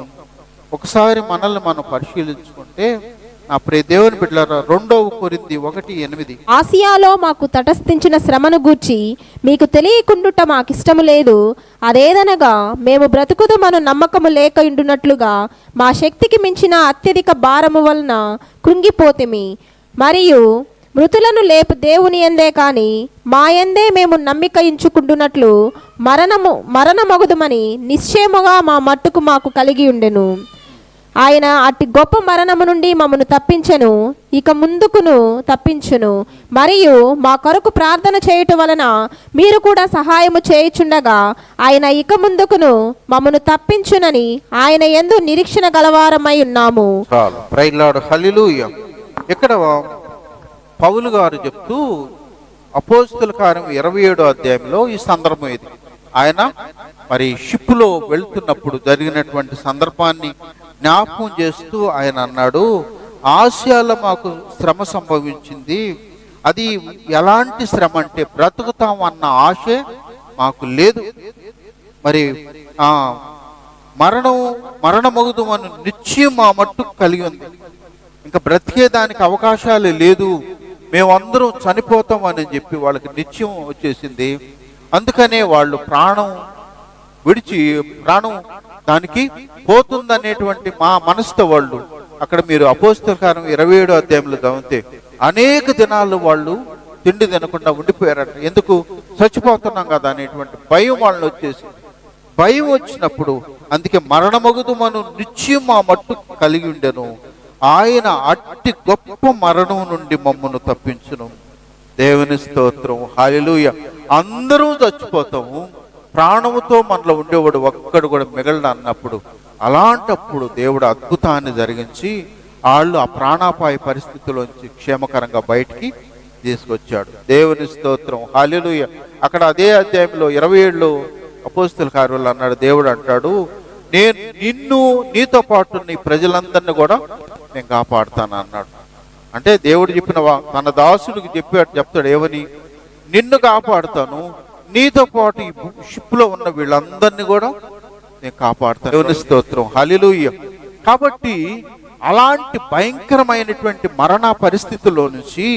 Speaker 1: ఒకసారి మనల్ని మనం పరిశీలించుకుంటే నా ప్రియ దేవుని బిడ్డలారా, 2 కొరింథీ 1:8,
Speaker 2: ఆసియాలో మాకు తటస్థించిన శ్రమను గూర్చి మీకు తెలియకుండుట మాకిష్టము లేదు. అదేదనగా మేము బ్రతుకుదమను నమ్మకము లేక ఉండునట్లుగా మా శక్తికి మించిన అత్యధిక భారము వలన కృంగిపోతిమి. మరియు మృతులను లేపు దేవుని యందే కాని మా యందే మేము నమ్మిక ఇంచుకుంటున్నట్లు మరణమగుదుమని నిశ్చయముగా మా మట్టుకు మాకు కలిగి ఉండెను. ఆయన అట్టి గొప్ప మరణము నుండి మమ్మను తప్పించెను, ఇక ముందుకును తప్పించును. మరియు మా కొరకు ప్రార్థన చేయుట వలన మీరు కూడా సహాయము చేయుచుండగా ఆయన ఇక ముందుకును మమ్మను తప్పించునని ఆయన యందు నిరీక్షణ గలవారమై ఉన్నాము.
Speaker 1: హల్లెలూయా. ఇక్కడ పౌలు గారు చెప్తూ అపోస్తల కార్యం 27వ అధ్యాయంలో ఈ సందర్భం ఇది. ఆయన మరి షిప్లో వెళ్తున్నప్పుడు జరిగినటువంటి సందర్భాన్ని జ్ఞాపకం చేస్తూ ఆయన అన్నాడు, ఆసియాలో మాకు శ్రమ సంభవించింది. అది ఎలాంటి శ్రమ అంటే బ్రతుకుతాం అన్న ఆశే మాకు లేదు. మరి మరణమగుదు అని నిశ్చయం మా మట్టుకు కలిగి ఉంది. ఇంకా బ్రతికేదానికి అవకాశాలు లేదు, మేమందరం చనిపోతాం అని చెప్పి వాళ్ళకి నిశ్చయం వచ్చేసింది. అందుకనే వాళ్ళు ప్రాణం దానికి పోతుందనేటువంటి మా మనసుతో వాళ్ళు అక్కడ మీరు అపోస్తల కార్యం 27వ అధ్యాయంలో చదివితే అనేక దినాలు వాళ్ళు తిండి తినకుండా ఉండిపోయారట. ఎందుకు? చచ్చిపోతున్నాం కదా అనేటువంటి భయం వాళ్ళని వచ్చేసి, భయం వచ్చినప్పుడు అందుకే మరణమగుదు మనం నిశ్చయం మా మట్టు కలిగి ఉండెను. ఆయన అట్టి గొప్ప మరణం నుండి మమ్మను తప్పించును. దేవుని స్తోత్రం, హల్లెలూయా. అందరూ చచ్చిపోతాము, ప్రాణముతో మనలో ఉండేవాడు ఒక్కడు కూడా మిగలడు అన్నప్పుడు, అలాంటప్పుడు దేవుడు అద్భుతాన్ని జరిగించి వాళ్ళు ఆ ప్రాణాపాయ పరిస్థితిలోంచి క్షేమకరంగా బయటికి తీసుకొచ్చాడు. దేవుని స్తోత్రం, హల్లెలూయా. అక్కడ అదే అధ్యాయంలో 27లో అపోస్తలుల కార్యాలు అన్నాడు, దేవుడు అంటాడు, నేను నిన్ను నీతో పాటు నీ ప్రజలందరినీ కూడా నేను కాపాడుతాను అన్నాడు. అంటే దేవుడు చెప్పిన తన దాసుడికి చెప్తాడు ఏమని, నిన్ను కాపాడుతాను, నీతో పాటు ఈ షిప్లో ఉన్న వీళ్ళందరినీ కూడా నేను కాపాడుతాను. దేవుని స్తోత్రం, హల్లెలూయా. కాబట్టి అలాంటి భయంకరమైనటువంటి మరణ పరిస్థితుల్లో నుంచి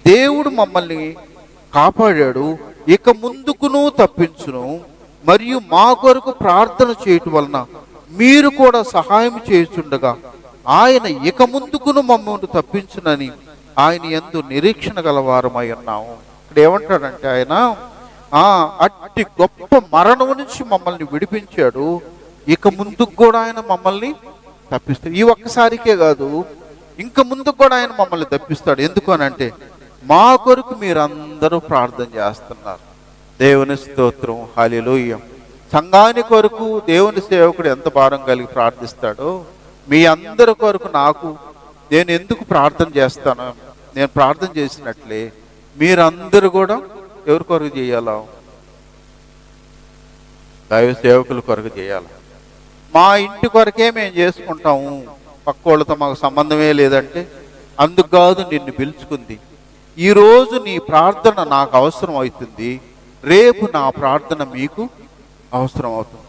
Speaker 1: దేవుడు మమ్మల్ని కాపాడాడు. ఇక ముందుకును తప్పించును, మరియు మా కొరకు ప్రార్థన చేయటం వలన మీరు కూడా సహాయం చేయుచుండగా ఆయన ఇక ముందుకును మమ్మల్ని తప్పించునని ఆయన యందు నిరీక్షణ గలవారమై ఉన్నాము. ఇక్కడ ఏమంటాడంటే ఆయన అట్టి గొప్ప మరణం నుంచి మమ్మల్ని విడిపించాడు, ఇక ముందుకు కూడా ఆయన మమ్మల్ని తప్పిస్తాడు. ఈ ఒక్కసారికే కాదు, ఇంక ముందుకు కూడా ఆయన మమ్మల్ని తప్పిస్తాడు. ఎందుకు అనంటే మా కొరకు మీరందరూ ప్రార్థన చేస్తున్నారు. దేవుని స్తోత్రం, హల్లెలూయా. సంఘాని కొరకు దేవుని సేవకుడు ఎంత భారం కలిగి ప్రార్థిస్తాడో మీ అందరి కొరకు నేను ఎందుకు ప్రార్థన చేస్తాను, నేను ప్రార్థన చేసినట్లే మీరందరూ కూడా ఎవరి కొరకు చేయాలా? దైవ సేవకుల కొరకు చేయాలి. మా ఇంటి కొరకే మేము చేసుకుంటాము, పక్క వాళ్ళతో మాకు సంబంధమే లేదంటే అందుకు కాదు నిన్ను పిలుచుకుంది. ఈరోజు నీ ప్రార్థన నాకు అవసరం అవుతుంది, రేపు నా ప్రార్థన మీకు అవసరం అవుతుంది.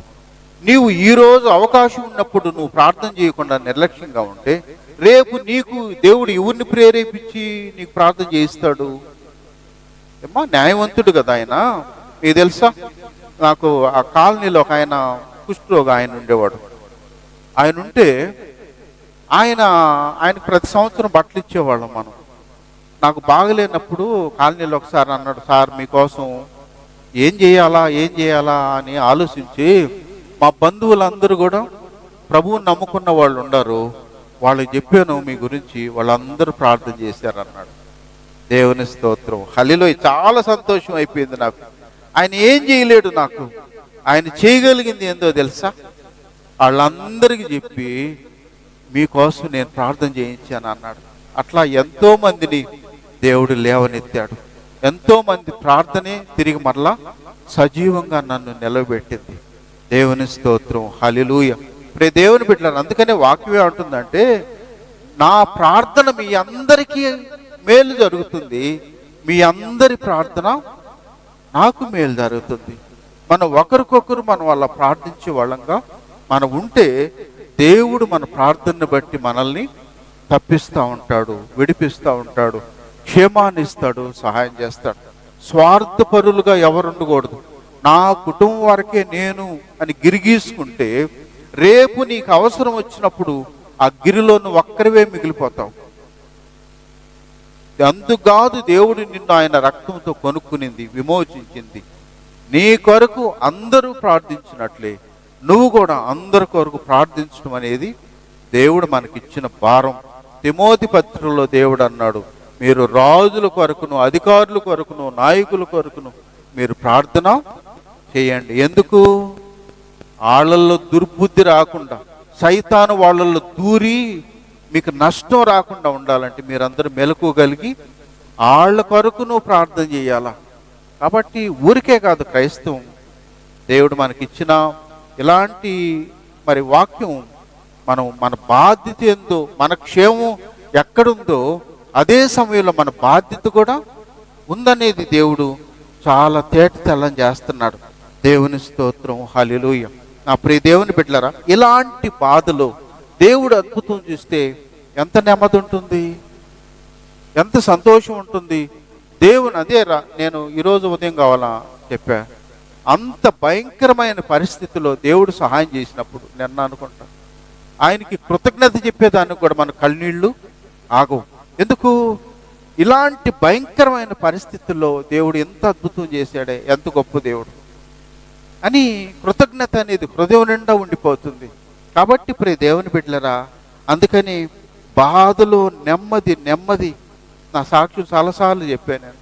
Speaker 1: నీవు ఈరోజు అవకాశం ఉన్నప్పుడు నువ్వు ప్రార్థన చేయకుండా నిర్లక్ష్యంగా ఉంటే రేపు నీకు దేవుడు ఎవరిని ప్రేరేపించి నీకు ప్రార్థన చేయిస్తాడు? ఏమా న్యాయవంతుడు కదా ఆయన. మీకు తెలుసా, నాకు ఆ కాలనీలో ఒక ఆయన కుష్ఠరోగి ఆయన ఉండేవాడు. ఆయన ఉంటే ఆయనకు ప్రతి సంవత్సరం బట్టలు ఇచ్చేవాళ్ళం మనం. నాకు బాగలేనప్పుడు కాలనీలో ఒకసారి అన్నాడు, సార్ మీకోసం ఏం చేయాలా అని ఆలోచించి మా బంధువులందరూ కూడా ప్రభువుని నమ్ముకున్న వాళ్ళు ఉన్నారు, వాళ్ళకి చెప్పాను మీ గురించి, వాళ్ళందరూ ప్రార్థన చేశారు అన్నాడు. దేవుని స్తోత్రం, హల్లెలూయా. చాలా సంతోషం అయిపోయింది నాకు. ఆయన ఏం చేయలేడు, నాకు ఆయన చేయగలిగింది ఏందో తెలుసా? వాళ్ళందరికీ చెప్పి మీకోసం నేను ప్రార్థన చేయించాను అన్నాడు. అట్లా ఎంతో మందిని దేవుడు లేవనెత్తాడు. ఎంతో మంది ప్రార్థనే తిరిగి మరలా సజీవంగా నన్ను నిలబెట్టింది. దేవుని స్తోత్రం, హల్లెలూయా. ఇప్పుడు దేవుని బిడ్డలారా, అందుకనే వాక్యం ఏమంటుందంటే నా ప్రార్థన మీ అందరికీ మేలు జరుగుతుంది, మీ అందరి ప్రార్థన నాకు మేలు జరుగుతుంది. మనం ఒకరికొకరు మనం వాళ్ళ ప్రార్థించే వాళ్ళంగా మనం ఉంటే దేవుడు మన ప్రార్థనను బట్టి మనల్ని తప్పిస్తూ ఉంటాడు, విడిపిస్తూ ఉంటాడు, క్షేమాన్ని ఇస్తాడు, సహాయం చేస్తాడు. స్వార్థపరులుగా ఎవరు ఉండకూడదు. నా కుటుంబం వరకే నేను అని గిరిగీసుకుంటే రేపు నీకు అవసరం వచ్చినప్పుడు ఆ గిరిలో నువ్వు ఒక్కరివే మిగిలిపోతావు. అందుకాదు దేవుడు నిన్ను ఆయన రక్తంతో కొనుక్కునింది, విమోచించింది. నీ కొరకు అందరూ ప్రార్థించినట్లే నువ్వు కూడా అందరి కొరకు ప్రార్థించడం అనేది దేవుడు మనకిచ్చిన భారం. తిమోతి పత్రికలో దేవుడు అన్నాడు, మీరు రాజుల కొరకును, అధికారుల కొరకును, నాయకుల కొరకును మీరు ప్రార్థన చేయండి. ఎందుకు? వాళ్ళల్లో దుర్బుద్ధి రాకుండా, సైతాను వాళ్ళల్లో దూరి మీకు నష్టం రాకుండా ఉండాలంటే మీరందరూ మెలకువగలిగి వాళ్ళ కొరకు నువ్వు ప్రార్థన చేయాలా. కాబట్టి ఊరికే కాదు క్రైస్తవం, దేవుడు మనకిచ్చిన ఇలాంటి మరి వాక్యం మన బాధ్యత ఏందో, మన క్షేమం ఎక్కడుందో అదే సమయంలో మన బాధ్యత కూడా ఉందనేది దేవుడు చాలా తేటతెల్లం చేస్తున్నాడు. దేవుని స్తోత్రం, హల్లెలూయా. నా ప్రియ దేవుని బిడ్డలారా, ఇలాంటి బాధలో దేవుడు అద్భుతం చూస్తే ఎంత నెమ్మది ఉంటుంది, ఎంత సంతోషం ఉంటుంది. దేవుని నేను ఈరోజు ఉదయం కావాలా చెప్పా, అంత భయంకరమైన పరిస్థితిలో దేవుడు సహాయం చేసినప్పుడు నేను అనుకుంటా ఆయనకి కృతజ్ఞత చెప్పేదానికి కూడా మన కన్నీళ్ళు ఆగవు. ఎందుకు? ఇలాంటి భయంకరమైన పరిస్థితుల్లో దేవుడు ఎంత అద్భుతం చేశాడే, ఎంత గొప్ప దేవుడు అని కృతజ్ఞత అనేది హృదయం నిండా ఉండిపోతుంది. కాబట్టి ప్రియ దేవుని బిడ్డలరా, అందుకని బాధలో నెమ్మది నెమ్మది. నా సాక్ష్యం చాలాసార్లు చెప్పాను నేను.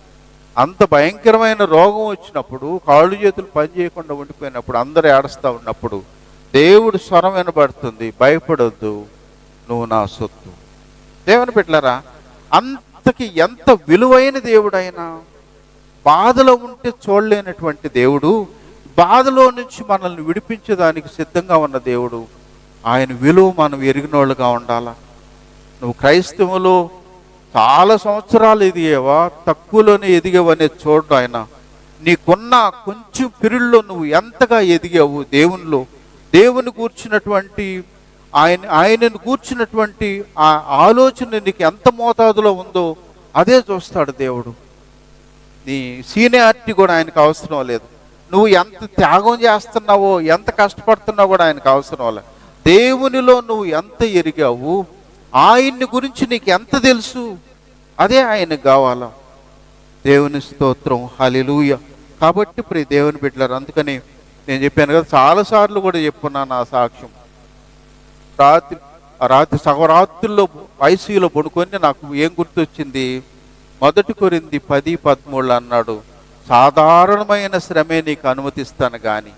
Speaker 1: అంత భయంకరమైన రోగం వచ్చినప్పుడు, కాళ్ళు చేతులు పని చేయకుండా ఉండిపోయినప్పుడు, అందరూ ఏడుస్తూ ఉన్నప్పుడు దేవుడు స్వరం వినబడుతుంది, భయపడొద్దు, నువ్వు నా సొత్తు. దేవుని బిడ్డలారా, అంతకి ఎంత విలువైన దేవుడు ఆయన. బాధలో ఉంటే చూడలేనటువంటి దేవుడు, బాధలో నుంచి మనల్ని విడిపించడానికి సిద్ధంగా ఉన్న దేవుడు. ఆయన విలువ మనం ఎరిగినోళ్ళుగా ఉండాలా. నువ్వు క్రైస్తవులో చాలా సంవత్సరాలు ఎదిగేవా, తక్కువలోనే ఎదిగేవనేది చూడడం ఆయన. నీకున్న కొంచెం పిరుల్లో నువ్వు ఎంతగా ఎదిగావు దేవునిలో, దేవుని కూర్చున్నటువంటి ఆయనను కూర్చున్నటువంటి ఆ ఆలోచన నీకు ఎంత మోతాదులో ఉందో అదే చూస్తాడు దేవుడు. నీ సీనియారిటీ కూడా ఆయనకు అవసరం లేదు. నువ్వు ఎంత త్యాగం చేస్తున్నావో, ఎంత కష్టపడుతున్నావో కూడా ఆయనకు అవసరం లేదు. దేవునిలో నువ్వు ఎంత ఎరిగావు, ఆయన్ని గురించి నీకు ఎంత తెలుసు, అదే ఆయనకు కావాలా. దేవుని స్తోత్రం, హల్లెలూయా. కాబట్టి ప్రియ దేవుని బిడ్డలారు, అందుకని నేను చెప్పాను కదా, చాలాసార్లు కూడా చెప్పుకున్నాను ఆ సాక్ష్యం. రాత్రి సగరాత్రుల్లో ఐసీయూలో పడుకొని నాకు ఏం గుర్తొచ్చింది, 1 కొరింథీ 10:13 అన్నాడు, సాధారణమైన శ్రమే నీకు అనుమతిస్తాను కానీ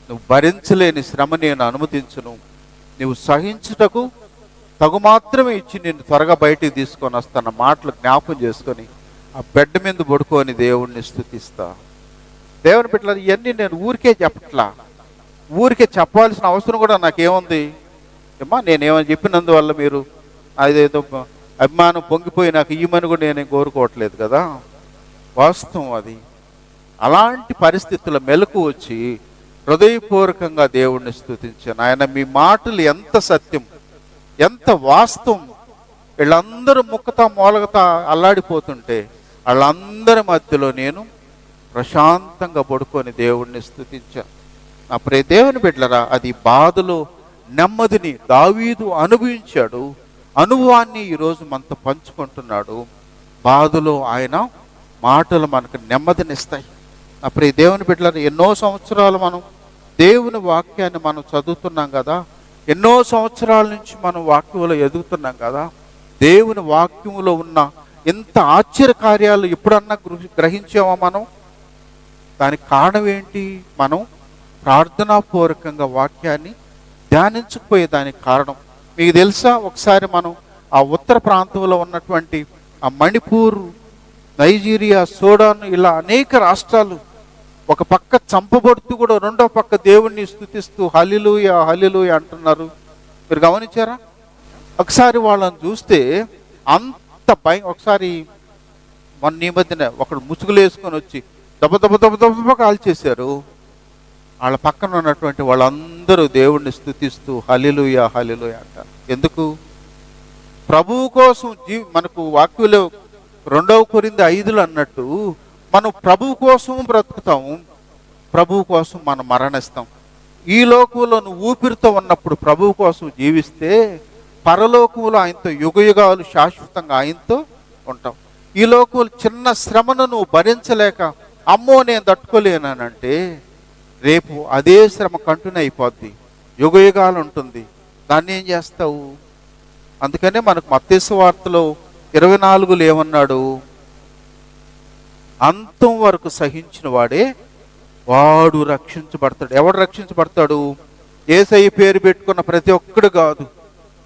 Speaker 1: నువ్వు భరించలేని శ్రమ నేను అనుమతించును. నువ్వు సహించుటకు తగు మాత్రమే ఇచ్చి నిన్ను త్వరగా బయటికి తీసుకొని వస్తాను మాటలు జ్ఞాపం చేసుకొని ఆ బెడ్ మీద పడుకొని దేవుణ్ణి స్తుతిస్తా. దేవుని బిడ్డలారా, ఇవన్నీ నేను ఊరికే చెప్పట్లా, ఊరికే చెప్పాల్సిన అవసరం కూడా నాకేముంది అమ్మా. నేనేమని చెప్పినందువల్ల మీరు అదేదో అభిమానం పొంగిపోయి నాకు ఇయ్యమని కూడా నేనేం కోరుకోవట్లేదు కదా, వాస్తవం అది. అలాంటి పరిస్థితుల మెలకు వచ్చి హృదయపూర్వకంగా దేవుణ్ణి స్తుతించాను. ఆయన మీ మాటలు ఎంత సత్యం, ఎంత వాస్తవం. వీళ్ళందరూ ముక్కతా మూలగతా అల్లాడిపోతుంటే వాళ్ళందరి మధ్యలో నేను ప్రశాంతంగా పడుకొని దేవుణ్ణి స్తుతించాను. నా ప్రియ దేవుని బిడ్డలారా, అది బాధలో నెమ్మదిని దావీదు అనుభవించాడు. అనుభవాన్ని ఈరోజు మనతో పంచుకుంటున్నాడు. బాధలో ఆయన మాటలు మనకు నెమ్మదినిస్తాయి. నా ప్రియ దేవుని బిడ్డలారా, ఎన్నో సంవత్సరాలు మనం దేవుని వాక్యాన్ని మనం చదువుతున్నాం కదా, ఎన్నో సంవత్సరాల నుంచి మనం వాక్యంలో ఎదుగుతున్నాం కదా. దేవుని వాక్యంలో ఉన్న ఎంత ఆశ్చర్యకార్యాలు ఎప్పుడన్నా గ్రహించామా మనం? దానికి కారణం ఏంటి? మనం ప్రార్థనాపూర్వకంగా వాక్యాన్ని ధ్యానించకపోయే దానికి కారణం. మీకు తెలుసా, ఒకసారి మనం ఆ ఉత్తర ప్రాంతంలో ఉన్నటువంటి ఆ మణిపూర్, నైజీరియా, సూడాన్, ఇలా అనేక రాష్ట్రాలు ఒక పక్క చంపబడుతూ కూడా రెండో పక్క దేవుణ్ణి స్తుతిస్తూ హల్లెలూయా హల్లెలూయా అంటున్నారు. మీరు గమనించారా? ఒకసారి వాళ్ళని చూస్తే అంత భయం. ఒకసారి మొన్న ఈ మధ్యన ఒకడు ముసుగులు వేసుకొని వచ్చి దెబ్బ దెబ్బ దెబ్బ దెబ్బ కాల్చేశారు. వాళ్ళ పక్కన ఉన్నటువంటి వాళ్ళందరూ దేవుణ్ణి స్తుతిస్తూ హల్లెలూయా హల్లెలూయా అంటారు. ఎందుకు? ప్రభువు కోసం మనకు వాక్యంలో 2 కొరింథీ 5 అన్నట్టు మనం ప్రభువు కోసం బ్రతుకుతాము, ప్రభువు కోసం మనం మరణిస్తాం. ఈ లోకంలో నువ్వు ఊపిరితో ఉన్నప్పుడు ప్రభువు కోసం జీవిస్తే పరలోకంలో ఆయనతో యుగయుగాలు శాశ్వతంగా ఆయనతో ఉంటాం. ఈ లోకంలో చిన్న శ్రమను నువ్వు భరించలేక అమ్మో నేను తట్టుకోలేనంటే రేపు అదే శ్రమ కంటిన్యూ అయిపోద్ది, యుగయుగాలు ఉంటుంది. దాన్ని ఏం చేస్తావు? అందుకనే మనకు మత్తయి సువార్తలో 24 ఏమన్నాడు? అంతం వరకు సహించిన వాడే వాడు రక్షించబడతాడు. ఎవడు రక్షించబడతాడు? యేసయ్య పేరు పెట్టుకున్న ప్రతి ఒక్కడు కాదు,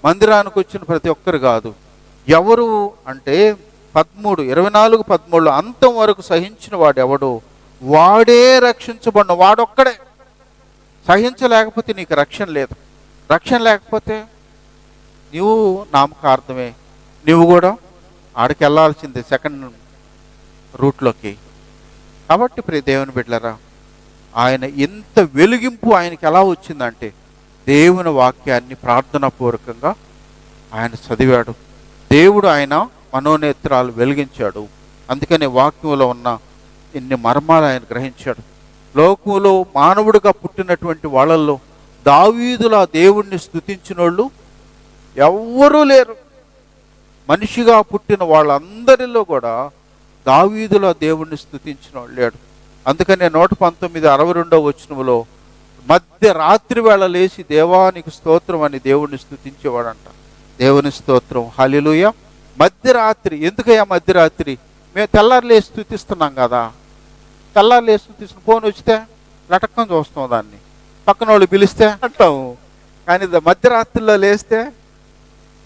Speaker 1: మందిరానికి వచ్చిన ప్రతి ఒక్కరు కాదు. ఎవరు అంటే 24:13 అంతం వరకు సహించిన వాడు ఎవడు వాడే రక్షించబడిన వాడొక్కడే. సహించలేకపోతే నీకు రక్షణ లేదు. రక్షణ లేకపోతే నువ్వు నామకార్థమే, నువ్వు కూడా ఆడికి వెళ్ళాల్సిందే, సెకండ్ రూట్లోకి. కాబట్టి ప్రియ దేవుని బిడ్డలారా, ఆయన ఎంత వెలిగింపు ఆయనకి ఎలా వచ్చిందంటే దేవుని వాక్యాన్ని ప్రార్థనాపూర్వకంగా ఆయన చదివాడు. దేవుడు ఆయన మనోనేత్రాలు వెలిగించాడు. అందుకని వాక్యంలో ఉన్న ఇన్ని మర్మాలు ఆయన గ్రహించాడు. లోకంలో మానవుడిగా పుట్టినటువంటి వాళ్ళల్లో దావీదులా దేవుణ్ణి స్తుతించిన వాళ్ళు ఎవ్వరూ లేరు. మనిషిగా పుట్టిన వాళ్ళందరిలో కూడా దావీదులా దేవుణ్ణి స్తుతించిన వాళ్ళు లేడు. అందుకనే 119:62 వచనంలో మధ్య రాత్రి వేళ లేచి దేవానికి స్తోత్రం అని దేవుణ్ణి స్తుతించేవాడంట. దేవుని స్తోత్రం, హల్లెలూయా. మధ్యరాత్రి ఎందుకయ్యా మధ్యరాత్రి? మేము తెల్లారు లేచి స్తుతిస్తున్నాం కదా, తెల్లారు లేచి స్తుతిస్తున్న ఫోన్ వచ్చితే లటక్కని చూస్తాం, దాన్ని పక్కన వాళ్ళు పిలిస్తే అంటాము. కానీ మధ్యరాత్రిలో లేస్తే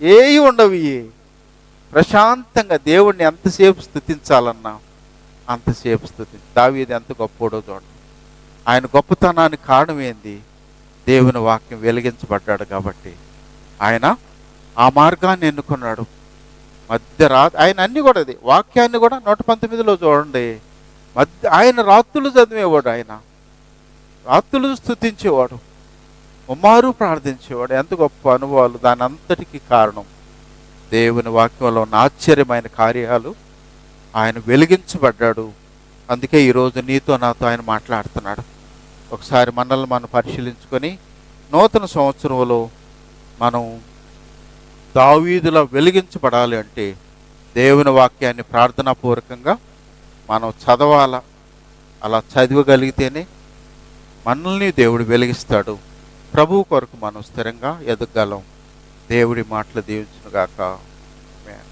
Speaker 1: ఏవి ఉండవు. ప్రశాంతంగా దేవుణ్ణి ఎంతసేపు స్తుతించాలన్నా అంతసేపు స్తుతించి. దావీదు ఎంత గొప్పోడో చూడండి. ఆయన గొప్పతనానికి కారణం ఏంది? దేవుని వాక్యం వెలిగించబడ్డాడు కాబట్టి ఆయన ఆ మార్గాన్ని ఎన్నుకున్నాడు. ఆయన అన్ని కూడా అది వాక్యాన్ని కూడా 119లో చూడండి. ఆయన రాత్రులు చదివేవాడు, ఆయన రాత్రులు స్తుతించేవాడు, ఉమ్మారు ప్రార్థించేవాడు. ఎంత గొప్ప అనుభవాలు! దాని అంతటికీ కారణం దేవుని వాక్యంలో ఉన్న ఆశ్చర్యమైన కార్యాలు. ఆయన వెలిగించబడ్డాడు. అందుకే ఈరోజు నీతో నాతో ఆయన మాట్లాడుతున్నాడు. ఒకసారి మనల్ని మనం పరిశీలించుకొని నూతన సంవత్సరంలో మనం దావీదులా వెలిగించబడాలి అంటే దేవుని వాక్యాన్ని ప్రార్థనాపూర్వకంగా మనం చదవాలా. అలా చదవగలిగితేనే మనల్ని దేవుడు వెలిగిస్తాడు. ప్రభువు కొరకు మనం స్థిరంగా ఎదగలం. దేవుడి మాటలు దీవించునుగాక. ఆమేన్.